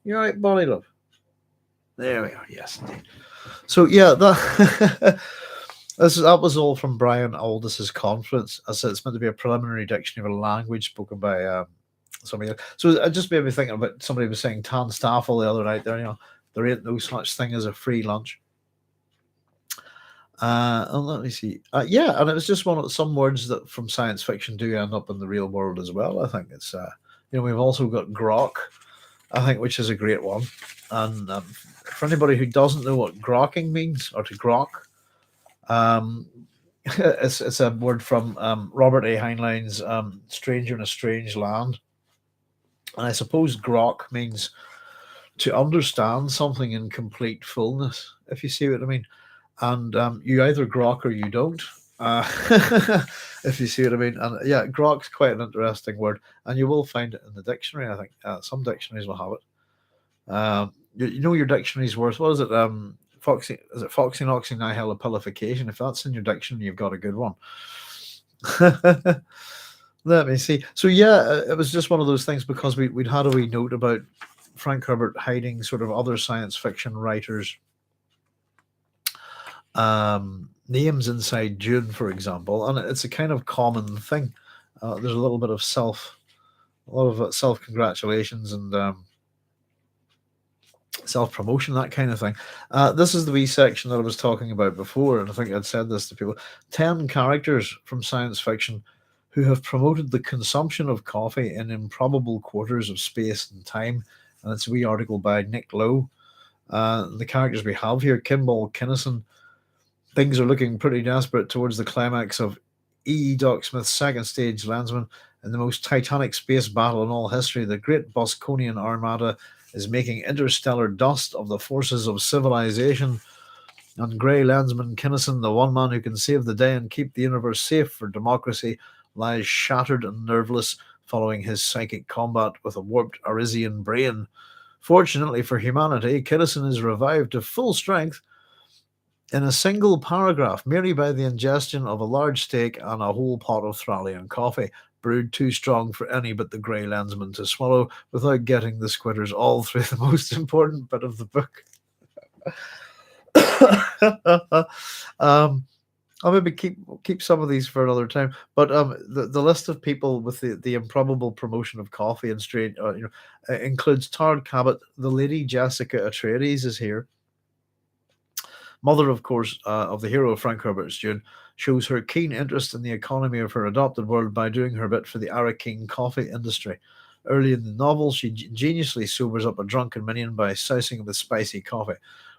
Speaker 1: You all right, Bonnie love? There we are. Yes, indeed. So yeah, that that was all from Brian Aldis's conference. I said it's meant to be a preliminary dictionary of a language spoken by somebody else. So it just made me thinking about somebody was saying tan staffel the other night. There ain't no such thing as a free lunch. And let me see. Yeah, and it was just one of some words that from science fiction do end up in the real world as well. I think it's we've also got grok, I think, which is a great one. And for anybody who doesn't know what grokking means or to grok, it's a word from Robert A. Heinlein's "Stranger in a Strange Land," and I suppose grok means to understand something in complete fullness, if you see what I mean. And you either grok or you don't, if you see what I mean. And yeah, grok's quite an interesting word, and you will find it in the dictionary. I think some dictionaries will have it. You know your dictionary's worth. What is it? Foxy, is it foxy nihil pillification? If that's in your dictionary, you've got a good one. Let me see. So yeah, it was just one of those things because we'd had a wee note about Frank Herbert hiding sort of other science fiction writers' names inside Dune, for example, and it's a kind of common thing. There's a little bit of a lot of self-congratulations and self-promotion, that kind of thing. This is the wee section that I was talking about before, and I think I'd said this to people. 10 characters from science fiction who have promoted the consumption of coffee in improbable quarters of space and time. And it's a wee article by Nick Lowe. The characters we have here: Kimball Kinnison. Things are looking pretty desperate towards the climax of E. Doc Smith's second stage Landsman. In the most titanic space battle in all history, the great Bosconian armada is making interstellar dust of the forces of civilization. And Grey Landsman Kinnison, the one man who can save the day and keep the universe safe for democracy, lies shattered and nerveless following his psychic combat with a warped Arisian brain. Fortunately for humanity, Kinnison is revived to full strength in a single paragraph, merely by the ingestion of a large steak and a whole pot of Thralian coffee, brewed too strong for any but the Grey Landsman to swallow, without getting the squitters all through the most important bit of the book. I'll maybe keep some of these for another time. But the list of people with the improbable promotion of coffee and strange, includes Tard Cabot. The Lady Jessica Atreides is here. Mother, of course, of the hero Frank Herbert's Dune, shows her keen interest in the economy of her adopted world by doing her bit for the Araking coffee industry. Early in the novel, she ingeniously sobers up a drunken minion by sousing him with spicy coffee.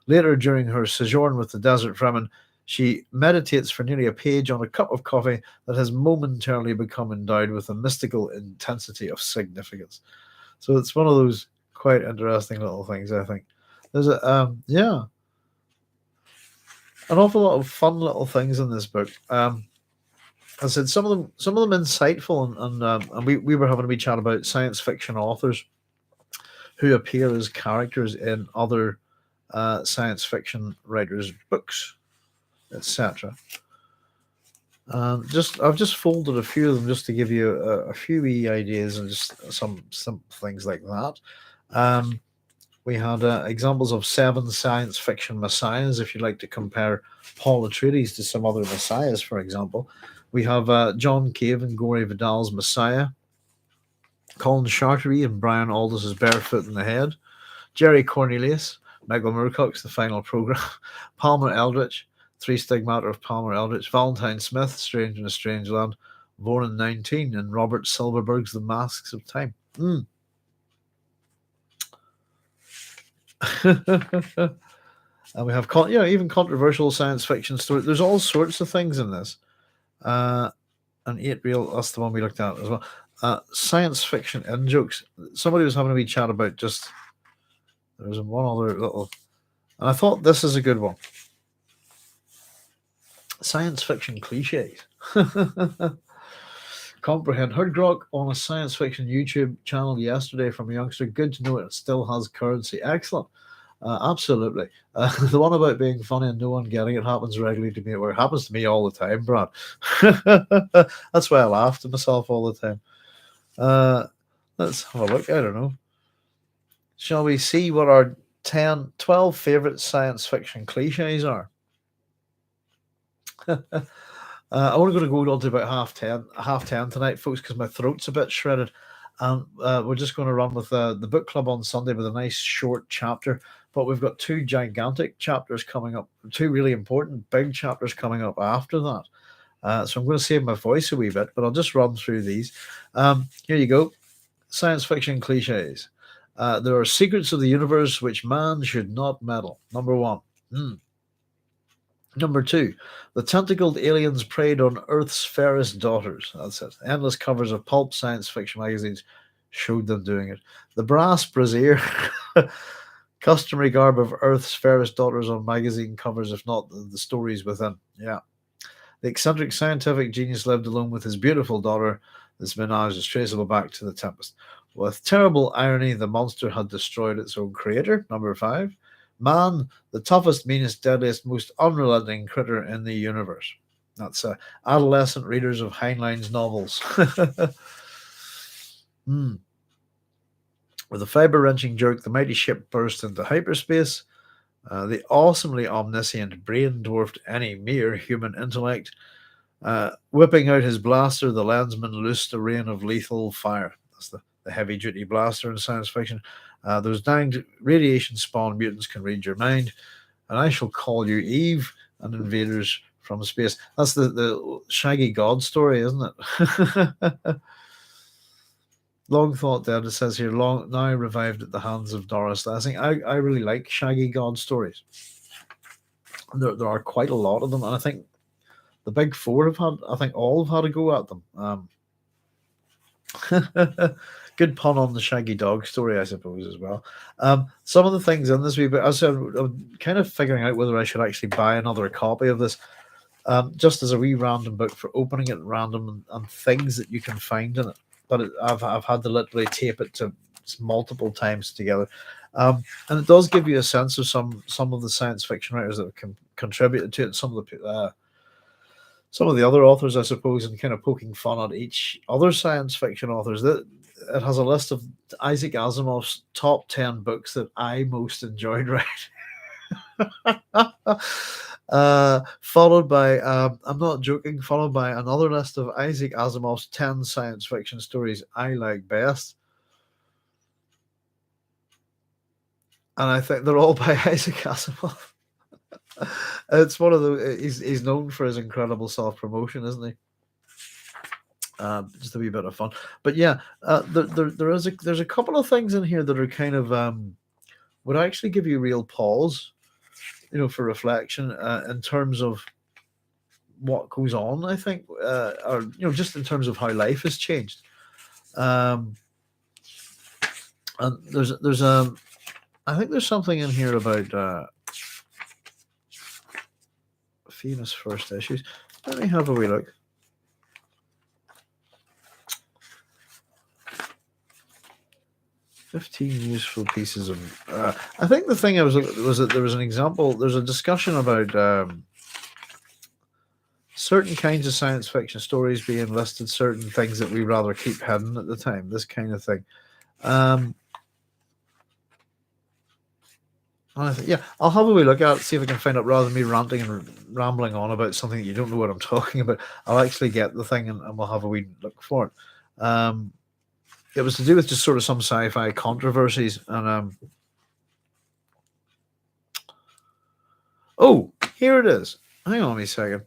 Speaker 1: Later, during her sojourn with the Desert Fremen, she meditates for nearly a page on a cup of coffee that has momentarily become endowed with a mystical intensity of significance. So it's one of those quite interesting little things, I think. There's an awful lot of fun little things in this book. I said some of them insightful, and we were having a wee chat about science fiction authors who appear as characters in other science fiction writers' books, etc. I've just folded a few of them just to give you a few wee ideas and just some things like that. We had examples of 7 science fiction messiahs, if you like to compare Paul Atreides to some other messiahs, for example. We have John Cave and Gore Vidal's Messiah, Colin Chartery and Brian Aldous' Barefoot in the Head, Jerry Cornelius, Michael Moorcock's The Final Program, Palmer Eldritch, 3 Stigmata of Palmer Eldritch, Valentine Smith, Strange in a Strange Land, Voran 19, and Robert Silverberg's The Masks of Time. And we have even controversial science fiction stories. There's all sorts of things in this. And 8 Real, that's the one we looked at as well. Science fiction in jokes. Somebody was having a wee chat about there was one other little, and I thought this is a good one. Science fiction cliches. Comprehend. Heard grok on a science fiction YouTube channel yesterday from a youngster. Good to know it still has currency. Excellent. Absolutely. The one about being funny and no one getting it happens regularly to me. It happens to me all the time, Brad. That's why I laugh to myself all the time. Let's have a look. I don't know. Shall we see what our 12 favorite science fiction cliches are? I'm only going to go on to about half 10 tonight, folks, because my throat's a bit shredded. And we're just going to run with the book club on Sunday with a nice short chapter. But we've got 2 gigantic chapters coming up, 2 really important big chapters coming up after that. So I'm going to save my voice a wee bit, but I'll just run through these. Here you go. Science fiction cliches. There are secrets of the universe which man should not meddle. Number 1. Number 2, the tentacled aliens preyed on Earth's fairest daughters. That's it. Endless covers of pulp science fiction magazines showed them doing it. The brass brassiere, customary garb of Earth's fairest daughters on magazine covers, if not the stories within. Yeah. The eccentric scientific genius lived alone with his beautiful daughter. This menage is traceable back to the Tempest. With terrible irony, the monster had destroyed its own creator. Number 5. Man, the toughest, meanest, deadliest, most unrelenting critter in the universe. That's adolescent readers of Heinlein's novels. With a fiber-wrenching jerk, the mighty ship burst into hyperspace. The awesomely omniscient brain dwarfed any mere human intellect. Whipping out his blaster, the landsman loosed a rain of lethal fire. That's the the heavy-duty blaster in science fiction. Those danged radiation-spawned mutants can read your mind, and I shall call you Eve and invaders from space. That's the Shaggy God story, isn't it? Long thought dead, it says here, long now revived at the hands of Doris Lessing. I really like Shaggy God stories. There are quite a lot of them, and I think the big four have had, I think all have had a go at them. Good pun on the Shaggy Dog story, I suppose, as well. Some of the things in this wee bit, as I'm kind of figuring out whether I should actually buy another copy of this, just as a wee random book for opening it at random, and things that you can find in it. But I've had to literally tape it to multiple times together, and it does give you a sense of some of the science fiction writers that have contributed to it. Some of the other authors, I suppose, and kind of poking fun at each other science fiction authors. That it has a list of Isaac Asimov's top 10 books that I most enjoyed writing. Followed by, I'm not joking, followed by another list of Isaac Asimov's 10 science fiction stories I like best. And I think they're all by Isaac Asimov. It's one of the, he's known for his incredible self-promotion, isn't he? Just a wee bit of fun. But yeah, there's a couple of things in here that are kind of, would actually give you real pause, for reflection, in terms of what goes on, I think, or just in terms of how life has changed. And there's I think there's something in here about famous first issues. Let me have a wee look. "15 useful pieces of." I think the thing was that there was an example. There's a discussion about certain kinds of science fiction stories being listed, certain things that we rather keep hidden at the time. This kind of thing. I think, yeah, I'll have a wee look at it, see if I can find it, rather than me ranting and rambling on about something that you don't know what I'm talking about. I'll actually get the thing and we'll have a wee look for it. It was to do with just sort of some sci-fi controversies, and oh, here it is. Hang on a second.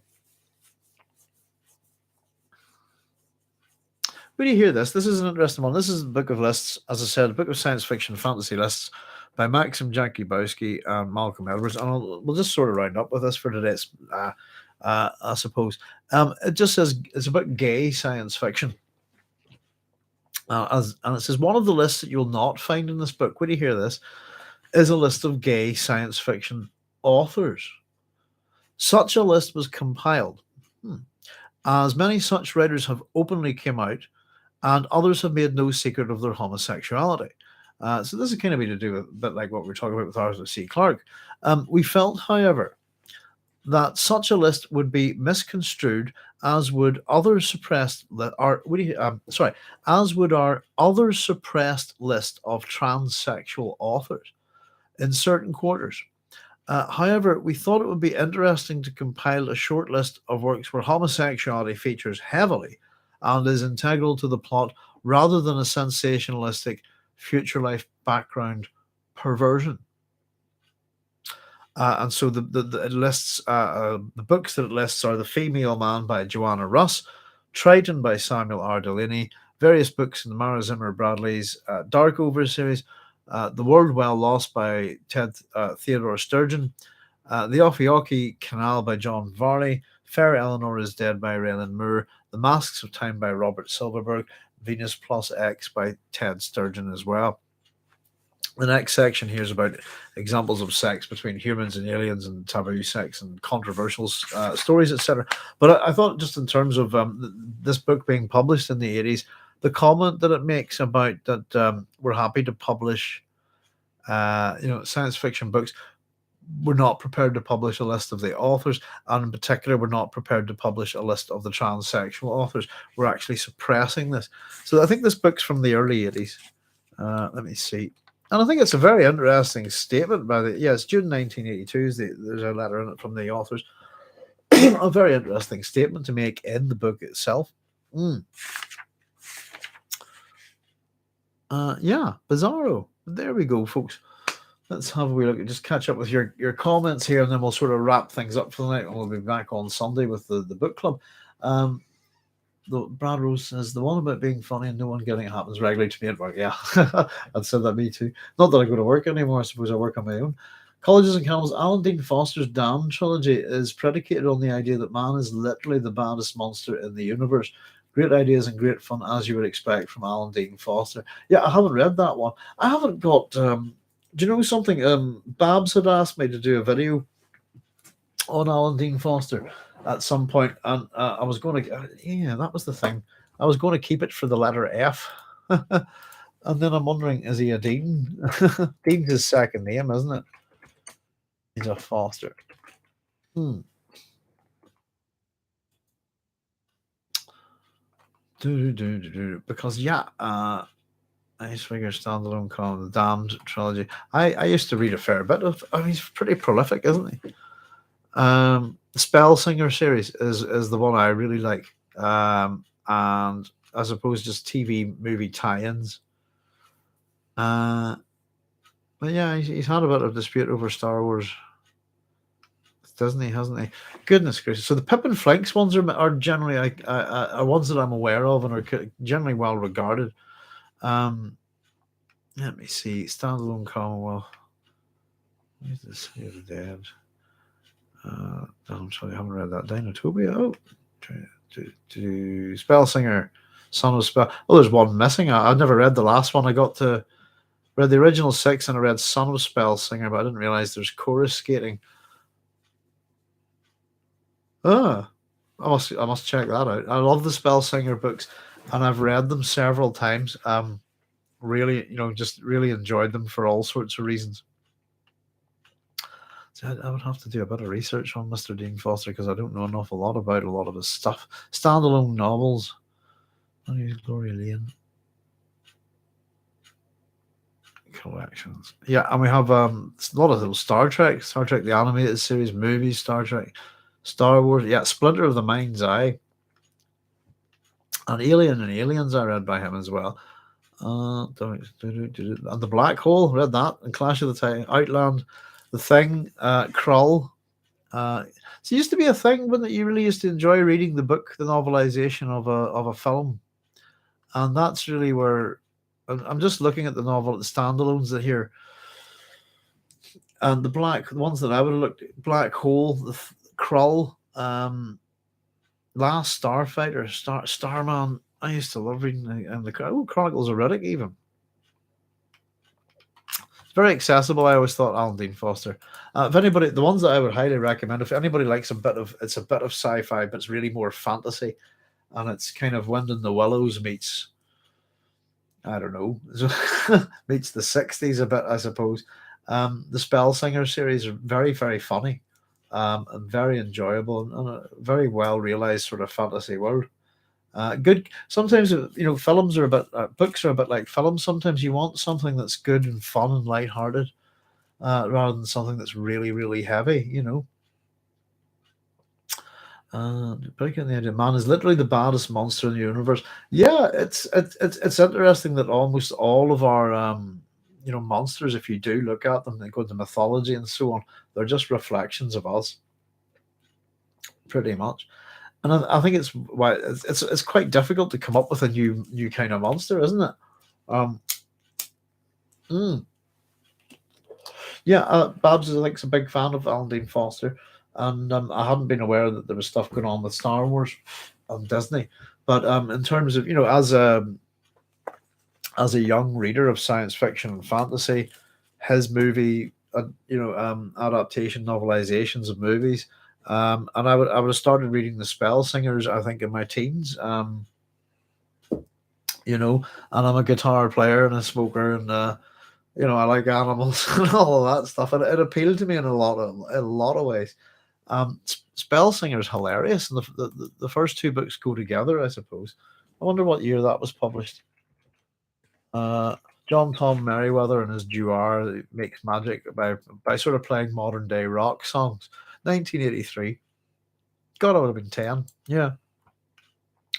Speaker 1: Where do you hear this? This is an interesting one. This is a book of lists, as I said, a book of science fiction fantasy lists by Maxim Jankowski and Malcolm Edwards. And we'll just sort of round up with this for today, I suppose. It just says it's about gay science fiction. And it says one of the lists that you'll not find in this book, when you hear this, is a list of gay science fiction authors. Such a list was compiled, as many such writers have openly come out, and others have made no secret of their homosexuality. So this is kind of to do with a bit like what we were talking about with ours with C Clarke. We felt, however, that such a list would be misconstrued, as would other suppressed as would our other suppressed list of transsexual authors in certain quarters. However, we thought it would be interesting to compile a short list of works where homosexuality features heavily and is integral to the plot, rather than a sensationalistic future life background perversion. And so it lists the books that it lists are The Female Man by Joanna Russ, Triton by Samuel R. Delaney, various books in the Mara Zimmer Bradley's Darkover series, The World Well Lost by Theodore Sturgeon, The Ophioki Canal by John Varley, Fair Eleanor is Dead by Raylan Moore, The Masks of Time by Robert Silverberg, Venus Plus X by Ted Sturgeon as well. The next section here is about examples of sex between humans and aliens, and taboo sex and controversial stories, etc. But I thought, just in terms of this book being published in the 80s, the comment that it makes about that we're happy to publish science fiction books, we're not prepared to publish a list of the authors, and in particular we're not prepared to publish a list of the transsexual authors. We're actually suppressing this. So I think this book's from the early 80s. Let me see. And I think it's a very interesting statement by it's June 1982. There's a letter in it from the authors. A very interesting statement to make in the book itself. Yeah, Bizarro. There we go, folks. Let's have a wee look. Just catch up with your comments here, and then we'll sort of wrap things up for the night. And we'll be back on Sunday with the book club. Um, Brad Rose says the one about being funny and no one getting it happens regularly to me at work. Yeah, I'd said that me too. Not that I go to work anymore. I suppose I work on my own. Colleges and Camels. Alan Dean Foster's Damned trilogy is predicated on the idea that man is literally the baddest monster in the universe. Great ideas and great fun, as you would expect from Alan Dean Foster. Yeah, I haven't read that one. I haven't got. Do you know something? Babs had asked me to do a video on Alan Dean Foster at some point, and I was going to. Yeah, that was the thing. I was going to keep it for the letter F, and then I'm wondering, is he a Dean? Dean's his second name, isn't it? He's a Foster. Hmm. Because yeah, Ice Figure standalone column, the Damned trilogy. I used to read a fair bit of. I mean, he's pretty prolific, isn't he? The Spell Singer series is the one I really like, and as opposed to just TV movie tie-ins. But yeah, he's had a bit of dispute over Star Wars, doesn't he? Hasn't he? Goodness gracious! So the Pip and Flinks ones are generally are ones that I'm aware of and are generally well regarded. Let me see. Standalone Commonwealth. Where's this here the dead? I'm sorry, I haven't read that. Dinotopia. Oh, to Spell Singer, Son of Spell. Oh, there's one missing. I've never read the last one. I got to read the original 6 and I read Son of Spell Singer, but I didn't realize there's chorus skating. Ah, I must check that out. I love the Spell Singer books, and I've read them several times. Really, just really enjoyed them for all sorts of reasons. So I would have to do a bit of research on Mr. Dean Foster because I don't know an awful lot about a lot of his stuff. Standalone novels. Gloria Lane. Collections. Yeah, and we have a lot of those Star Trek the animated series, movies, Star Trek, Star Wars. Yeah, Splinter of the Mind's Eye. And Alien and Aliens I read by him as well. And The Black Hole, read that. And Clash of the Titans, Outland, The Thing, Krull. So it used to be a thing, when you really used to enjoy reading the book, the novelization of a film, and that's really where I'm just looking at the novel, the standalones that here, and the ones that I would have looked at, Black Hole, the Krull, Last Starfighter, Starman. I used to love reading the Chronicles of Riddick even. Very accessible. I always thought Alan Dean Foster. If anybody, the ones that I would highly recommend, if anybody likes it's a bit of sci-fi, but it's really more fantasy, and it's kind of Wind in the Willows meets, I don't know, meets the '60s a bit, I suppose. The Spell Singer series are very, very funny, and very enjoyable, and a very well realized sort of fantasy world. Good. Sometimes films are a bit, books are a bit like films. Sometimes you want something that's good and fun and lighthearted, rather than something that's really, really heavy. Breaking the idea, man is literally the baddest monster in the universe. Yeah, it's interesting that almost all of our monsters, if you do look at them, they go into mythology and so on. They're just reflections of us, pretty much. And I think it's why it's quite difficult to come up with a new kind of monster, isn't it? Um, mm, yeah, Babs is like a big fan of Alan Dean Foster, and I hadn't been aware that there was stuff going on with Star Wars and Disney. But in terms of as a young reader of science fiction and fantasy, his movie, adaptation novelizations of movies, and I would have started reading the Spell Singers, I think, in my teens. And I'm a guitar player and a smoker, and I like animals and all of that stuff, and it appealed to me in a lot of ways. Spell Singer is hilarious, and the first two books go together, I suppose. I wonder what year that was published. Uh, John Tom Merriweather and his Duar makes magic by sort of playing modern day rock songs. 1983. God, I would have been 10. Yeah.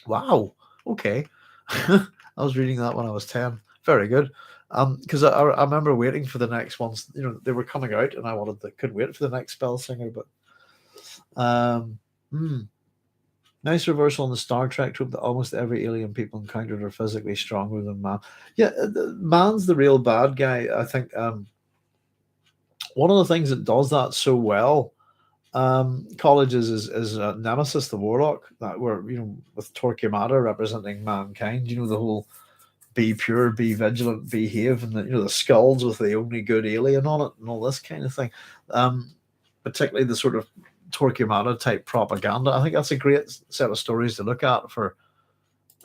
Speaker 1: Wow. Okay. I was reading that when I was 10. very good. Because I remember waiting for the next ones. You know, they were coming out, and couldn't wait for the next Spell Singer. But hmm, nice reversal in the Star Trek trope that almost every alien people encountered are physically stronger than man. Yeah, man's the real bad guy. I think one of the things that does that so well, colleges is Nemesis the Warlock, that were, you know, with Torquemada representing mankind. You know, the whole be pure, be vigilant, behave, and the, you know, the skulls with the only good alien on it and all this kind of thing. Particularly the sort of Torquemada type propaganda. I think that's a great set of stories to look at for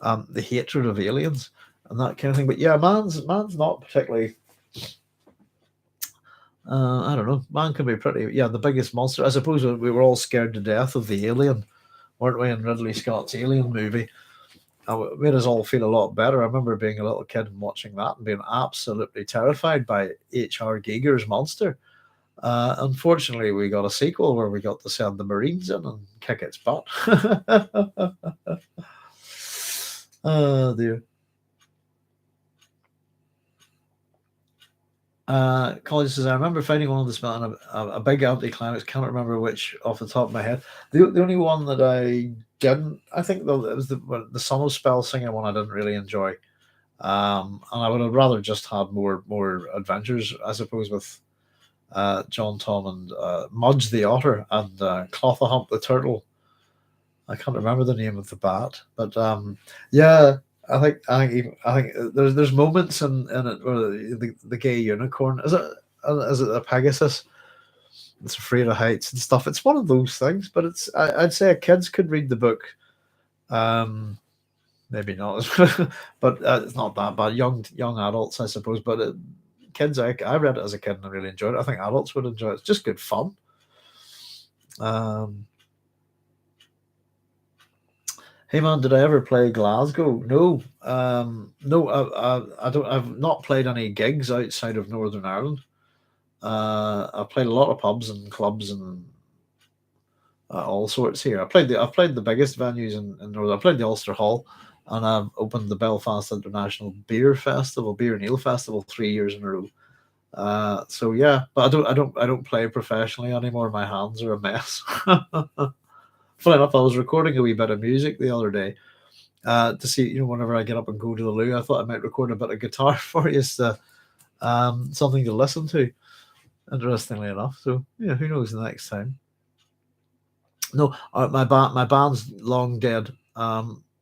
Speaker 1: the hatred of aliens and that kind of thing. But yeah, man's not particularly. I don't know. Man can be pretty. Yeah, the biggest monster. I suppose we were all scared to death of the alien, weren't we? In Ridley Scott's Alien movie, it made us all feel a lot better. I remember being a little kid and watching that and being absolutely terrified by H.R. Giger's monster. Unfortunately, we got a sequel where we got to send the Marines in and kick its butt. Oh dear. College says, I remember fighting one of the spell and a big anti-climax. Can't remember which off the top of my head. The only one that I didn't, I think though, it was the Son of Spell Singer one I didn't really enjoy. And I would have rather just had more adventures, I suppose, with John Tom and Mudge the Otter and Clothahump the Turtle. I can't remember the name of the bat, but yeah, I think there's moments in it where the gay unicorn is it a Pegasus that's afraid of heights and stuff. It's one of those things, but I'd say kids could read the book. Maybe not, but it's not that bad. Young adults, I suppose, but kids, I read it as a kid and I really enjoyed it. I think adults would enjoy it. It's just good fun. Hey man, did I ever play Glasgow? No, no. I don't. I've not played any gigs outside of Northern Ireland. I've played a lot of pubs and clubs and all sorts here. I've played the biggest venues in Northern. I played the Ulster Hall, and I've opened the Belfast International Beer Festival, Beer and Ale Festival, 3 years in a row. So yeah, but I don't play professionally anymore. My hands are a mess. Funny enough, I was recording a wee bit of music the other day to see, you know, whenever I get up and go to the loo, I thought I might record a bit of guitar for you, so something to listen to. Interestingly enough, so yeah, who knows the next time. No, my band's long dead,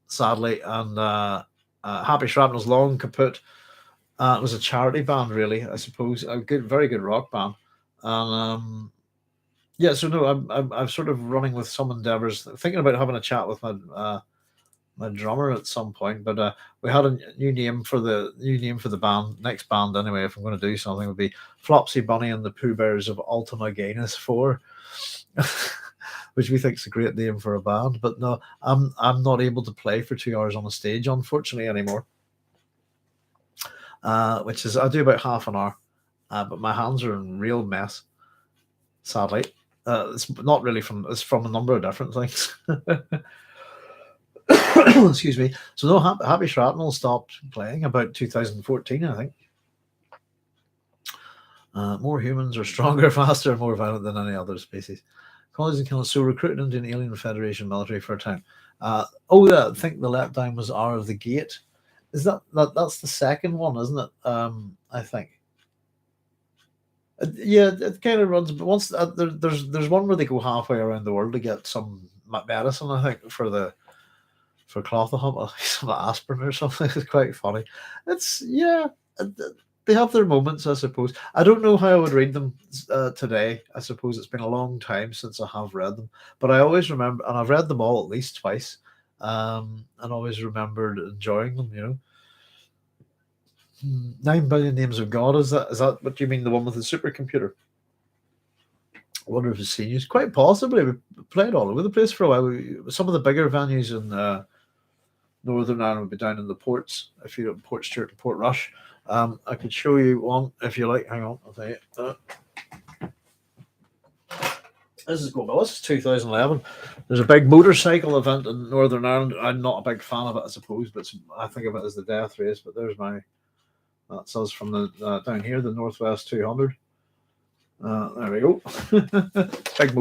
Speaker 1: sadly, and Happy Shrapnel's long kaput. It was a charity band, really, I suppose, a very good rock band, and yeah, so no, I'm sort of running with some endeavors, thinking about having a chat with my drummer at some point. But we had a new name for the band, next band anyway. If I'm going to do something, would be Flopsy Bunny and the Pooh Bears of Ultima Gainus 4, which we think is a great name for a band. But no, I'm not able to play for 2 hours on a stage, unfortunately, anymore. Which is I do about half an hour, but my hands are in real mess, sadly. It's not really it's from a number of different things. Excuse me. So no, Happy Shrapnel stopped playing about 2014, I think. More humans are stronger, faster, and more violent than any other species. Colonies and killers. So recruited into an alien Federation military for a time. Oh yeah, I think the letdown was Hour of the Gate. Is that's the second one, isn't it? I think. Yeah, it kind of runs. But once there's one where they go halfway around the world to get some medicine, I think, for Clothahump, some aspirin or something. It's quite funny. It's they have their moments, I suppose. I don't know how I would read them today. I suppose it's been a long time since I have read them, but I always remember, and I've read them all at least twice, and always remembered enjoying them. You know. 9 billion names of God, is that what you mean, the one with the supercomputer? I wonder if it's seen used. Quite possibly. We played all over the place for a while. Some of the bigger venues in Northern Ireland would be down in the ports, if you're at Port Stewart and Port Rush. I could show you one if you like. Hang on, I'll tell you. This is 2011. There's a big motorcycle event in Northern Ireland. I'm not a big fan of it, I suppose, but I think of it as the death race. But there's my That's us from the down here, the Northwest 200. There we go. Big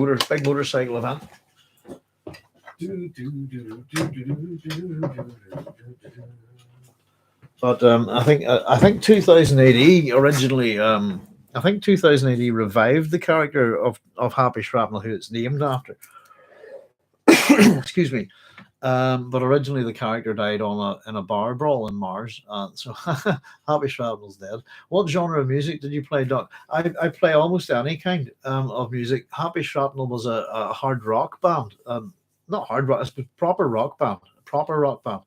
Speaker 1: motorcycle event. But I think 2000 AD originally. I think 2000 AD revived the character of Happy Shrapnel, who it's named after. Excuse me. But originally the character died in a bar brawl in Mars. So Happy Shrapnel's dead. What genre of music did you play, Doc? I play almost any kind of music. Happy Shrapnel was a hard rock band. Not hard rock, it's a proper rock band. Proper rock band.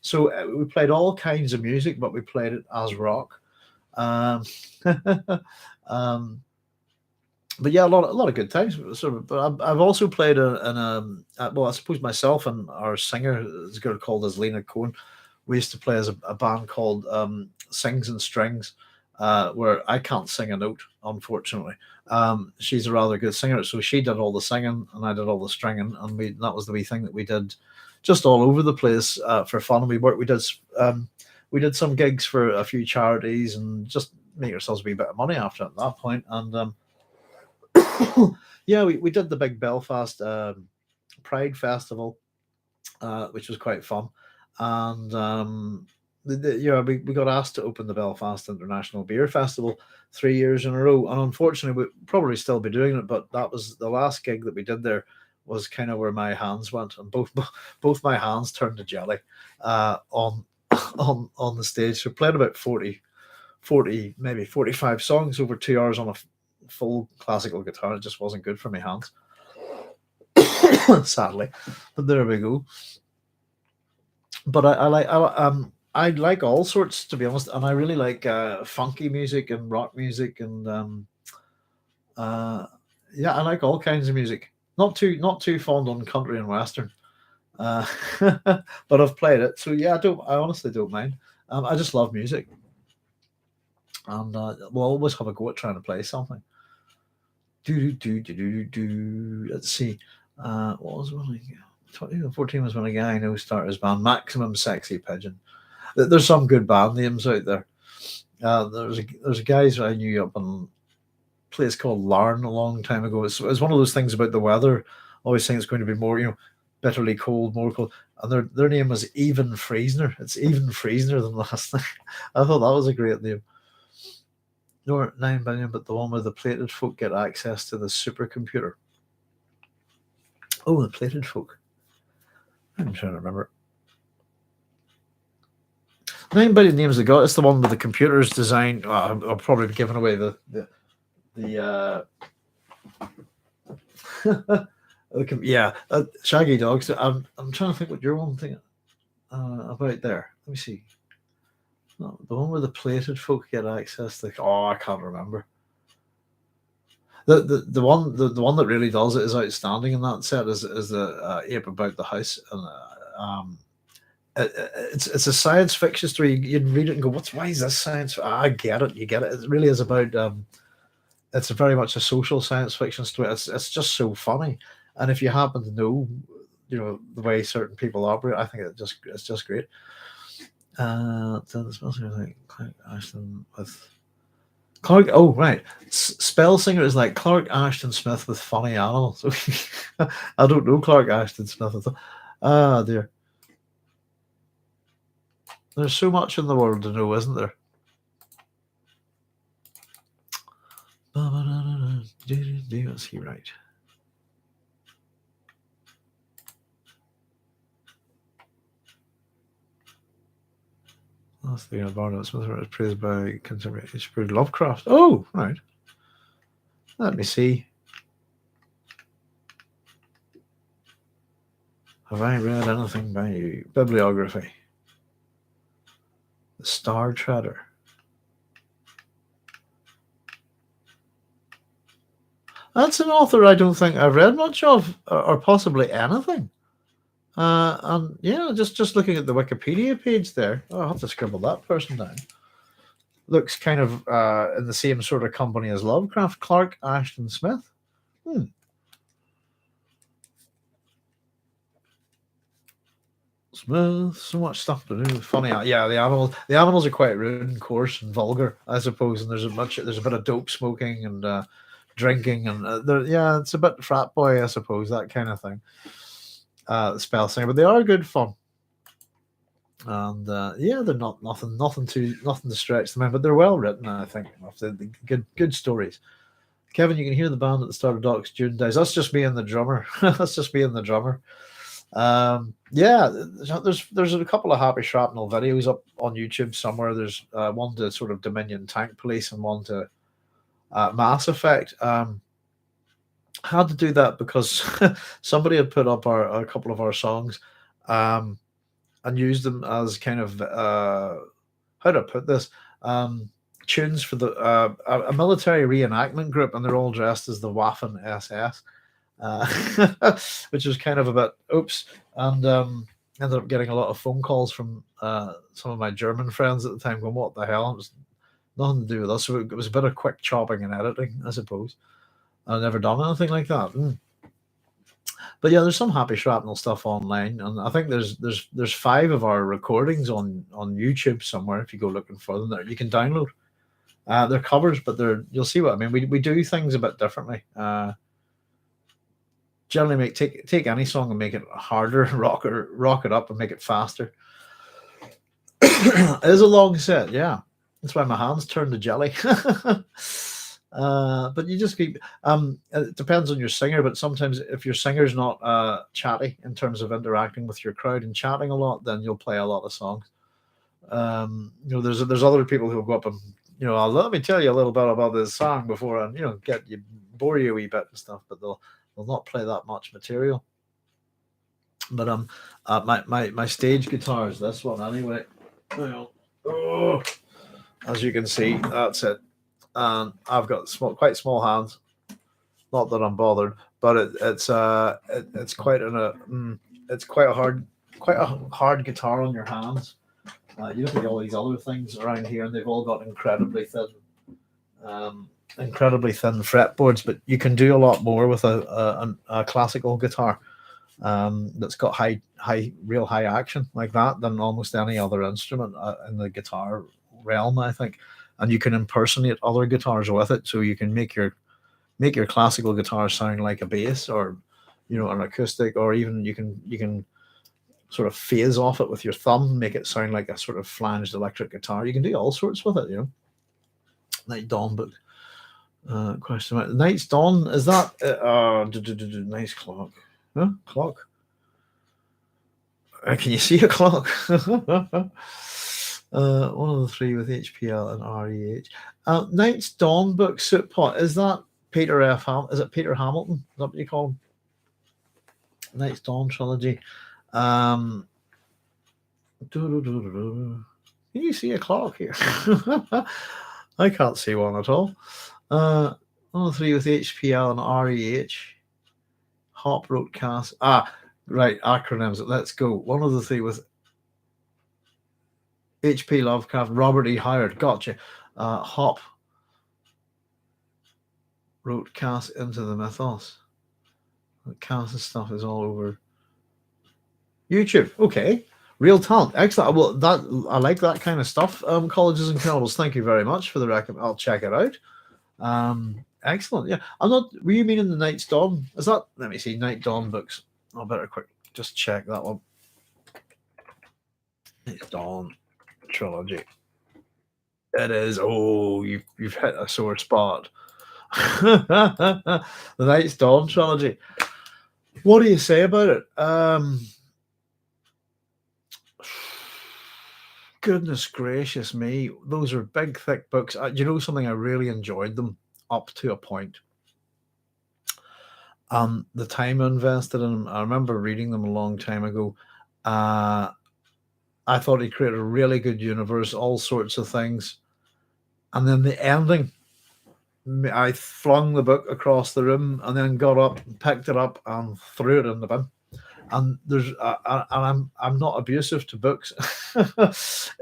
Speaker 1: So we played all kinds of music, but we played it as rock. Um, um, but yeah, a lot of good times. Sort of, but I've also played well, I suppose myself and our singer, this girl called as Lena Cohen, we used to play as a band called Sings and Strings, where I can't sing a note, unfortunately. She's a rather good singer, so she did all the singing and I did all the stringing, and that was the wee thing that we did, just all over the place for fun. And we did some gigs for a few charities and just make ourselves a wee bit of money after at that point. And yeah, we did the big Belfast Pride Festival, which was quite fun. And we got asked to open the Belfast International Beer Festival 3 years in a row. And unfortunately, we'd probably still be doing it, but that was the last gig that we did there, was kind of where my hands went. And both my hands turned to jelly on the stage. So played about 40, maybe 45 songs over 2 hours on a full classical guitar. It just wasn't good for my hands, sadly. But there we go. But I like all sorts, to be honest, and I really like funky music and rock music, and yeah, I like all kinds of music. Not too fond on country and western, uh, but I've played it, so yeah, I honestly don't mind. I just love music, and we'll always have a go at trying to play something. Do do do do do do. Let's see. What was one? 2014 was when a guy I know started his band, Maximum Sexy Pigeon. There's some good band names out there. There's a guys I knew up in a place called Larne a long time ago. It's one of those things about the weather. Always saying it's going to be more, bitterly cold, more cold. And their name was Even Friesner. It's Even Friesner than last night. I thought that was a great name. No, 9 billion, but the one where the plated folk get access to the supercomputer. Oh, the plated folk. I'm trying to remember. 9 billion names they got. It's the one with the computers designed. I'll probably be giving away the yeah, Shaggy Dogs. I'm trying to think what your one thing about there. Let me see. No, the one where the plated folk get access to. Oh, I can't remember. The one that really does it is outstanding in that set is the ape about the house, and it's a science fiction story. You'd read it and go, why is this science? I get it, you get it. It really is about it's very much a social science fiction story. It's just so funny, and if you happen to know, the way certain people operate, I think it's just great. So it's supposed to be like Clark Ashton with Clark. Oh right, Spell Singer is like Clark Ashton Smith with funny animals. I don't know Clark Ashton Smith. Ah dear. There's so much in the world to know, isn't there? Is he right? That's the Barnett Smith was praised by contemporary Lovecraft. Oh, right. Let me see. Have I read anything by you? Bibliography. The Star Treader. That's an author I don't think I've read much of, or possibly anything. And yeah, just looking at the Wikipedia page there, I'll have to scribble that person down. Looks kind of in the same sort of company as Lovecraft, Clark Ashton Smith. Smooth, so much stuff to do. Funny, yeah. The animals are quite rude and coarse and vulgar, I suppose. And there's a bit of dope smoking and drinking, and yeah, it's a bit frat boy, I suppose, that kind of thing. Spell singer, but they are good fun. And yeah, they're not nothing to stretch them in, but they're well written. I think the good stories. Kevin, you can hear the band at the start of Doc's Dune Dies. That's just me and the drummer. That's just me and the drummer. Yeah, there's a couple of Happy Shrapnel videos up on YouTube somewhere. There's one to sort of Dominion Tank Police and one to Mass Effect. Had to do that because somebody had put up a couple of our songs and used them as kind of how do I put this, tunes for a military reenactment group, and they're all dressed as the Waffen SS. Which was kind of a bit oops, and ended up getting a lot of phone calls from some of my German friends at the time going, what the hell? It was nothing to do with us. So it was a bit of quick chopping and editing, I suppose. I've never done anything like that. But yeah, there's some Happy Shrapnel stuff online, and I think there's 5 of our recordings on YouTube somewhere. If you go looking for them, there you can download. They're covers, but you'll see what I mean. We do things a bit differently. Generally take any song and make it harder, rock it up and make it faster. It is a long set, yeah. That's why my hands turn to jelly. But you just keep it depends on your singer, but sometimes if your singer's not chatty in terms of interacting with your crowd and chatting a lot, then you'll play a lot of songs. There's other people who'll go up and let me tell you a little bit about this song before and get you bore you a wee bit and stuff, but they'll not play that much material. But my stage guitar is this one anyway. Oh, as you can see, that's it. And I've got quite small hands. Not that I'm bothered, but it's quite a hard guitar on your hands. You look at all these other things around here, and they've all got incredibly thin fretboards, but you can do a lot more with a classical guitar that's got real high action like that than almost any other instrument in the guitar realm, I think. And you can impersonate other guitars with it, so you can make your classical guitar sound like a bass or an acoustic, or even you can sort of phase off it with your thumb, make it sound like a sort of flanged electric guitar. You can do all sorts with it, Night Dawn book. Question mark. Night's Dawn, is that nice clock? Huh? Clock? Can you see a clock? One of the 3 with HPL and REH. Night's Dawn book, Soup Pot. Is that Peter F. Is it Peter Hamilton? Is that what you call him? Night's Dawn trilogy. Can you see a clock here? I can't see one at all. 1 of the 3 with HPL and REH. Hop wrote cast. Right, acronyms. Let's go. 1 of the 3 with HP Lovecraft, Robert E. Howard. Gotcha. Hop wrote cast into the mythos. The cast and stuff is all over YouTube. Okay. Real talent. Excellent. Well, I like that kind of stuff. Colleges and Cannibals, thank you very much for the recommend. I'll check it out. Excellent. Yeah. Were you meaning the Night's Dawn? Is that, let me see, Night Dawn books. I better just check that one. Night's Dawn trilogy. It is. Oh, you've hit a sore spot. The Night's Dawn trilogy. What do you say about it? Goodness gracious me, those are big, thick books. Something, I really enjoyed them up to a point. The time I invested in them, I remember reading them a long time ago. I thought he created a really good universe, all sorts of things. And then the ending, I flung the book across the room and then got up, picked it up, and threw it in the bin. And I'm not abusive to books,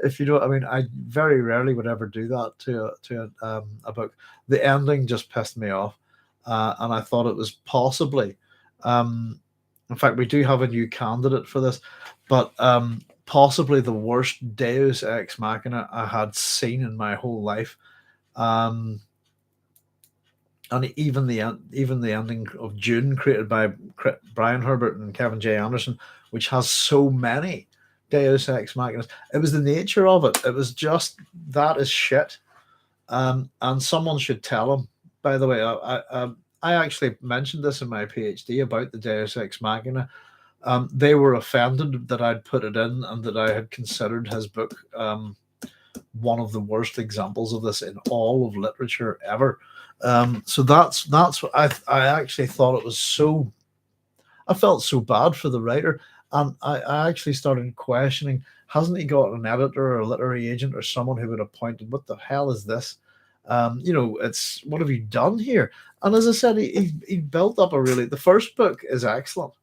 Speaker 1: if you know what I mean. I very rarely would ever do that to a book. The ending just pissed me off, and I thought it was possibly In fact, we do have a new candidate for this, but possibly the worst Deus Ex Machina I had seen in my whole life. Um, and even the ending of Dune, created by Brian Herbert and Kevin J. Anderson, which has so many Deus Ex Machinas. It was the nature of it. It was just that is shit. And someone should tell him. By the way, I actually mentioned this in my PhD about the Deus Ex Machina. They were offended that I'd put it in and that I had considered his book one of the worst examples of this in all of literature ever. So that's what I actually thought it was so. I felt so bad for the writer, and I actually started questioning: hasn't he got an editor or a literary agent or someone who would have pointed, "What the hell is this? It's what have you done here?" And as I said, he built up a really. The first book is excellent.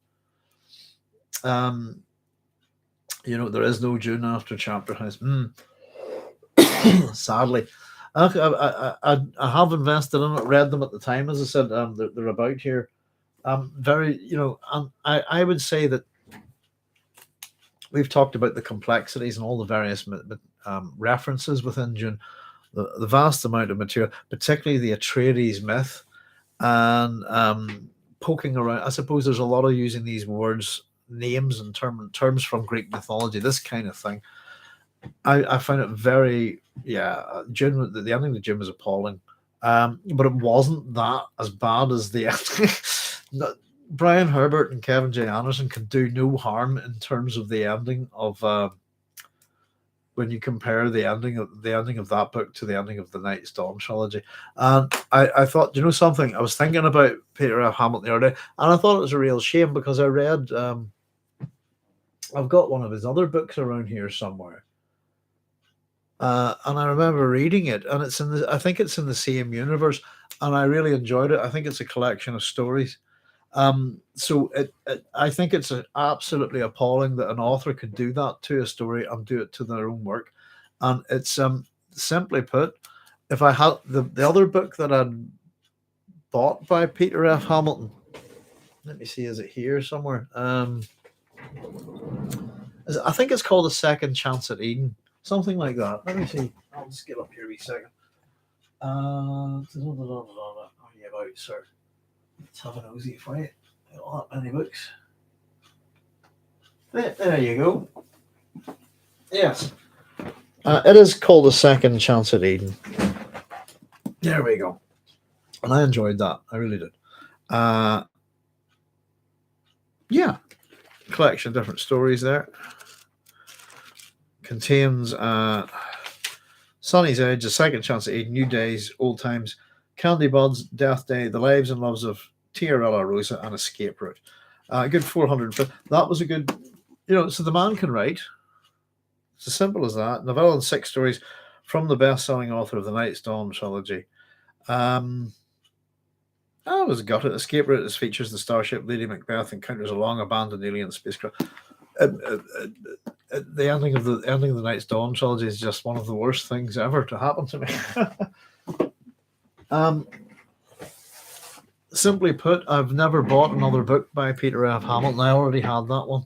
Speaker 1: Um, there is no June after Chapter House. Sadly, I have invested in it, read them at the time. As I said, they're about here. Very, and I would say that we've talked about the complexities and all the various references within June, the vast amount of material, particularly the Atreides myth, and poking around. I suppose there's a lot of using these words, names, and terms from Greek mythology, this kind of thing. I find it very, June. The ending of June was appalling, but it wasn't that as bad as the ending. Brian Herbert and Kevin J. Anderson can do no harm in terms of the ending of when you compare the ending of that book to the ending of the Night's Dawn trilogy. And I thought, something? I was thinking about Peter F. Hamilton the other day, and I thought it was a real shame because I read. I've got one of his other books around here somewhere. And I remember reading it, and I think it's in the same universe, and I really enjoyed it. I think it's a collection of stories. So I think it's absolutely appalling that an author could do that to a story and do it to their own work. And it's simply put, if I had the other book that I'd bought by Peter F. Hamilton, let me see, is it here somewhere? I think it's called A Second Chance at Eden. Something like that. Let me see. I'll just get up here a wee second. Are you about, sir? Let's have a nosy for you. Not that many books. There you go. Yes. It is called A Second Chance at Eden. There we go. And I enjoyed that. I really did. Yeah. Collection of different stories there. Contains Sunny's Edge, A Second Chance at Eden, New Days, Old Times, Candy Buds, Death Day, The Lives and Loves of Tiarella Rosa, and Escape Route. A good 400. That was a good, so the man can write. It's as simple as that. Novella and 6 stories from the best-selling author of the Night's Dawn trilogy. I was gutted. Escape Route features the starship Lady Macbeth encounters a long-abandoned alien spacecraft. The ending of the Night's Dawn trilogy is just one of the worst things ever to happen to me. Simply put, I've never bought another book by Peter F. Hamilton. I already had that one,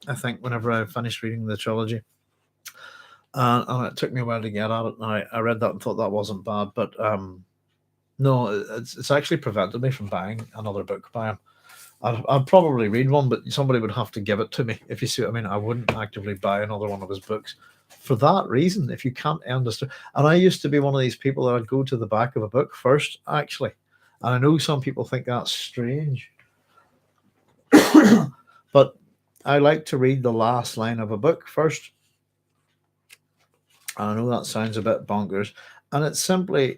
Speaker 1: I think, whenever I finished reading the trilogy. And it took me a while to get at it. And I read that and thought that wasn't bad. But no, it's actually prevented me from buying another book by him. I'd probably read one, but somebody would have to give it to me, if you see what I mean. I wouldn't actively buy another one of his books for that reason. If you can't end a story, and I used to be one of these people that I'd go to the back of a book first, actually. And I know some people think that's strange, but I like to read the last line of a book first. I know that sounds a bit bonkers, and it's simply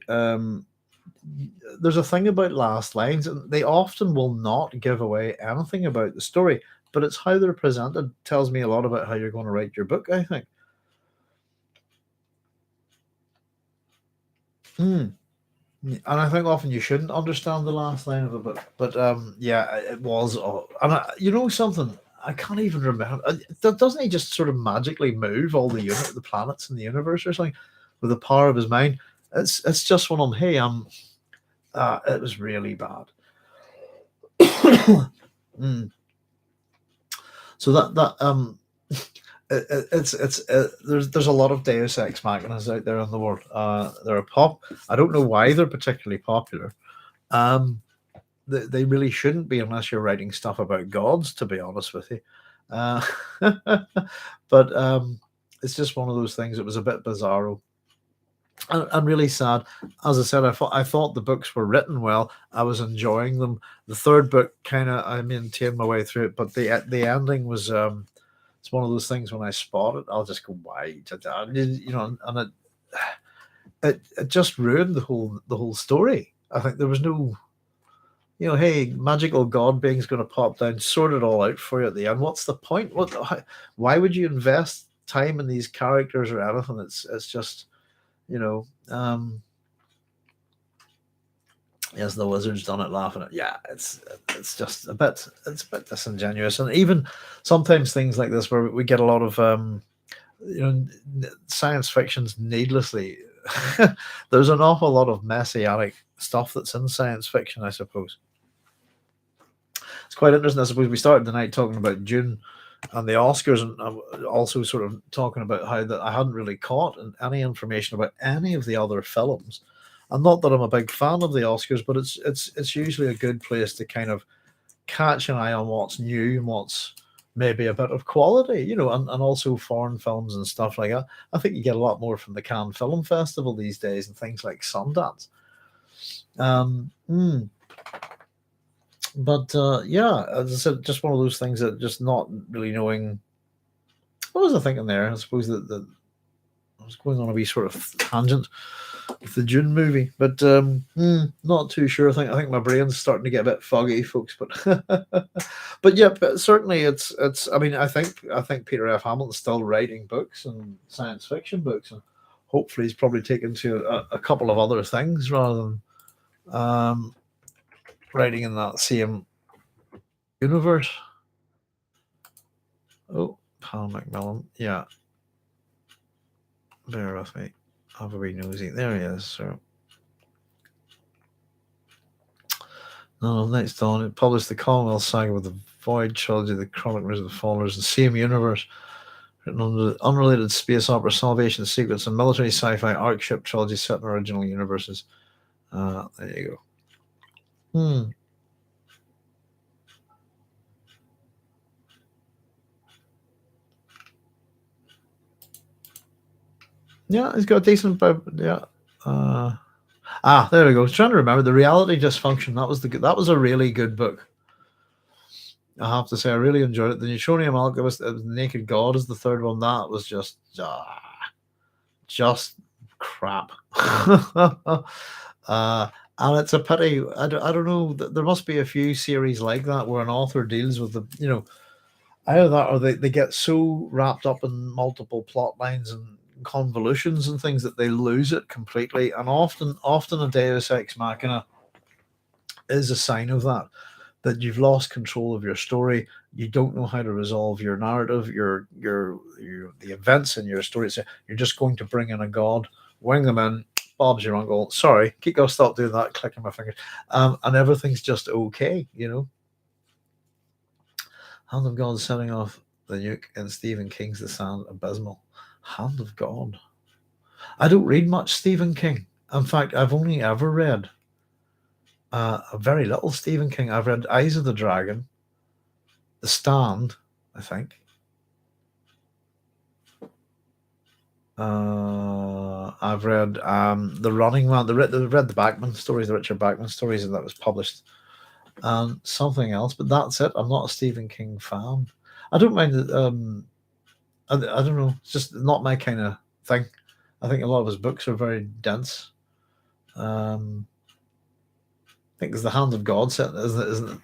Speaker 1: there's a thing about last lines, and they often will not give away anything about the story, but it's how they're presented tells me a lot about how you're going to write your book, I think. And I think often you shouldn't understand the last line of a book, but it was. And something, I can't even remember. Doesn't he just sort of magically move all the planets in the universe or something with the power of his mind? It's just one of them. Hey, it was really bad. So there's a lot of Deus Ex Machinas out there in the world. They're pop. I don't know why they're particularly popular. Um, they really shouldn't be unless you're writing stuff about gods. To be honest with you, uh, but it's just one of those things. It was a bit bizarro. I'm really sad. As I said, I thought the books were written well. I was enjoying them. The third book kind of I maintained my way through it, but the ending was it's one of those things when I spot it, I'll just go why, and it just ruined the whole story. I think there was no, hey, magical god being's going to pop down, sort it all out for you at the end. What's the point? Why would you invest time in these characters or anything? It's just you know. Yes, the wizard's done it, laughing at. Yeah, it's just a bit disingenuous, and even sometimes things like this where we get a lot of science fiction's needlessly. There's an awful lot of messianic stuff that's in science fiction, I suppose. It's quite interesting. I suppose we started the night talking about Dune and the Oscars, and also sort of talking about how that I hadn't really caught any information about any of the other films. And not that I'm a big fan of the Oscars, but it's usually a good place to kind of catch an eye on what's new and what's maybe a bit of quality, and also foreign films and stuff like that. I think you get a lot more from the Cannes Film Festival these days and things like Sundance. Um, mm, but yeah, as I said, just one of those things that just not really knowing. What was I thinking there? I suppose that I was going on a wee sort of tangent with the Dune movie, but not too sure. I think my brain's starting to get a bit foggy, folks. But but yeah, but certainly it's. I mean, I think Peter F. Hamilton's still writing books and science fiction books, and hopefully he's probably taken to a couple of other things rather than writing in that same universe. Oh, Paul Macmillan, yeah, bear with me. Have a wee nosy. There he is. So. No, next on it published the Commonwealth saga with the Void trilogy, the Chronicles of the Fallers, the same universe, written under the unrelated space opera Salvation Secrets and military sci-fi arc ship trilogy set in original universes. There you go. Yeah, he's got a decent. Yeah. There we go. I was trying to remember the Reality Dysfunction. That was a really good book. I have to say, I really enjoyed it. The Neutronium Alchemist, the Naked God is the third one. That was just crap. And it's a pity. I don't know. There must be a few series like that where an author deals with either that or they get so wrapped up in multiple plot lines and convolutions and things that they lose it completely. And often a Deus Ex Machina is a sign of that you've lost control of your story. You don't know how to resolve your narrative, the events in your story. So you're just going to bring in a god, wing them in. Bob's your uncle. Sorry, Kiko, stop doing that. Clicking my fingers, and everything's just okay. Hand of God setting off the nuke in Stephen King's The Sand, abysmal. Hand of God. I don't read much Stephen King. In fact, I've only ever read a very little Stephen King. I've read Eyes of the Dragon, The Stand, I think. I've read The Running Man. Read the Bachman stories, the Richard Bachman stories, and that was published. And something else, but that's it. I'm not a Stephen King fan. I don't mind it. I don't know. It's just not my kind of thing. I think a lot of his books are very dense. I think there's the Hand of God set, isn't it?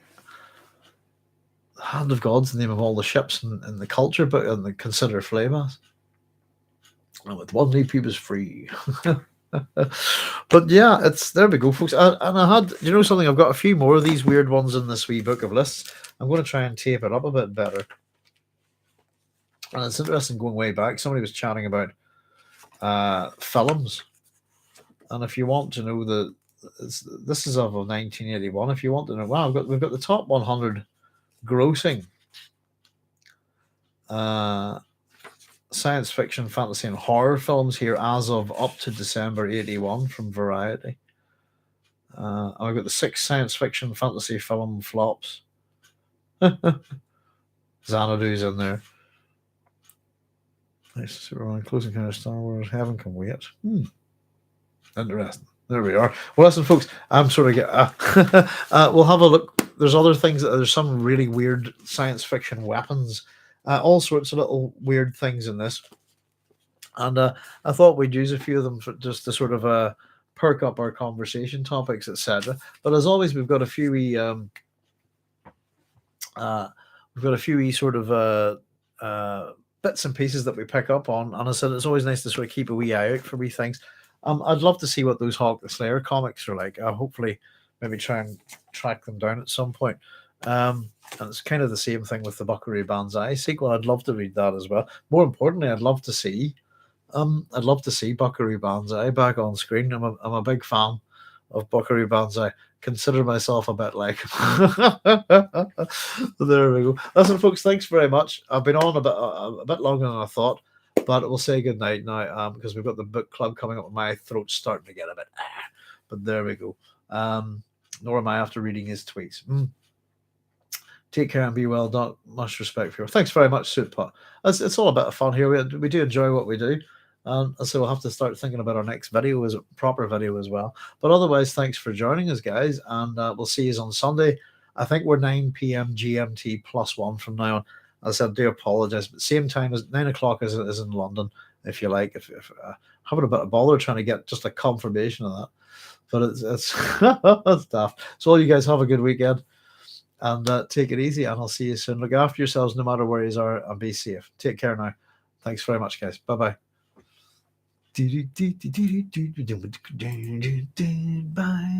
Speaker 1: The Hand of God's the name of all the ships in the culture book and the Consider Flavas. And with one leap he was free. But yeah, there we go, folks. And I had, something, I've got a few more of these weird ones in this wee book of lists. I'm going to try and tape it up a bit better. And it's interesting going way back. Somebody was chatting about films. And if you want to know this is of 1981. If you want to know, wow, we've got the top 100 grossing science fiction, fantasy, and horror films here as of up to December 81 from Variety. I've got the 6 science fiction fantasy film flops. Xanadu's in there. Nice Superman, Close Encounter, Star Wars, Heaven Can Wait. Interesting. There we are. Well, listen, folks, I'm sort of get. We'll have a look. There's other things. There's some really weird science fiction weapons, all sorts of little weird things in this, and I thought we'd use a few of them for just to sort of perk up our conversation topics, etc. But as always, we've got a few sort of bits and pieces that we pick up on, and I said it's always nice to sort of keep a wee eye out for wee things. I'd love to see what those Hawk the Slayer comics are like. I'll hopefully maybe try and track them down at some point. And it's kind of the same thing with the Buckaroo Banzai sequel. I'd love to read that as well. More importantly, I'd love to see Buckaroo Banzai back on screen. I'm a big fan of Buckaroo Banzai. Consider myself a bit like there we go. Listen, folks, thanks very much. I've been on a bit longer than I thought, but we'll say good night now because we've got the book club coming up and my throat's starting to get a bit but there we go. Nor am I after reading his tweets. Take care and be well. Not much respect for you. Thanks very much, Suitpot. It's all a bit of fun here. We do enjoy what we do. So we'll have to start thinking about our next video as a proper video as well. But otherwise, thanks for joining us, guys. And we'll see you on Sunday. I think we're 9 p.m. GMT +1 from now on. As I said, I do apologize, but same time as 9 o'clock is in London, if you like. If having a bit of bother trying to get just a confirmation of that. But it's it's daft. So all you guys have a good weekend and take it easy, and I'll see you soon. Look after yourselves no matter where you are and be safe. Take care now. Thanks very much, guys. Bye-bye. Bye.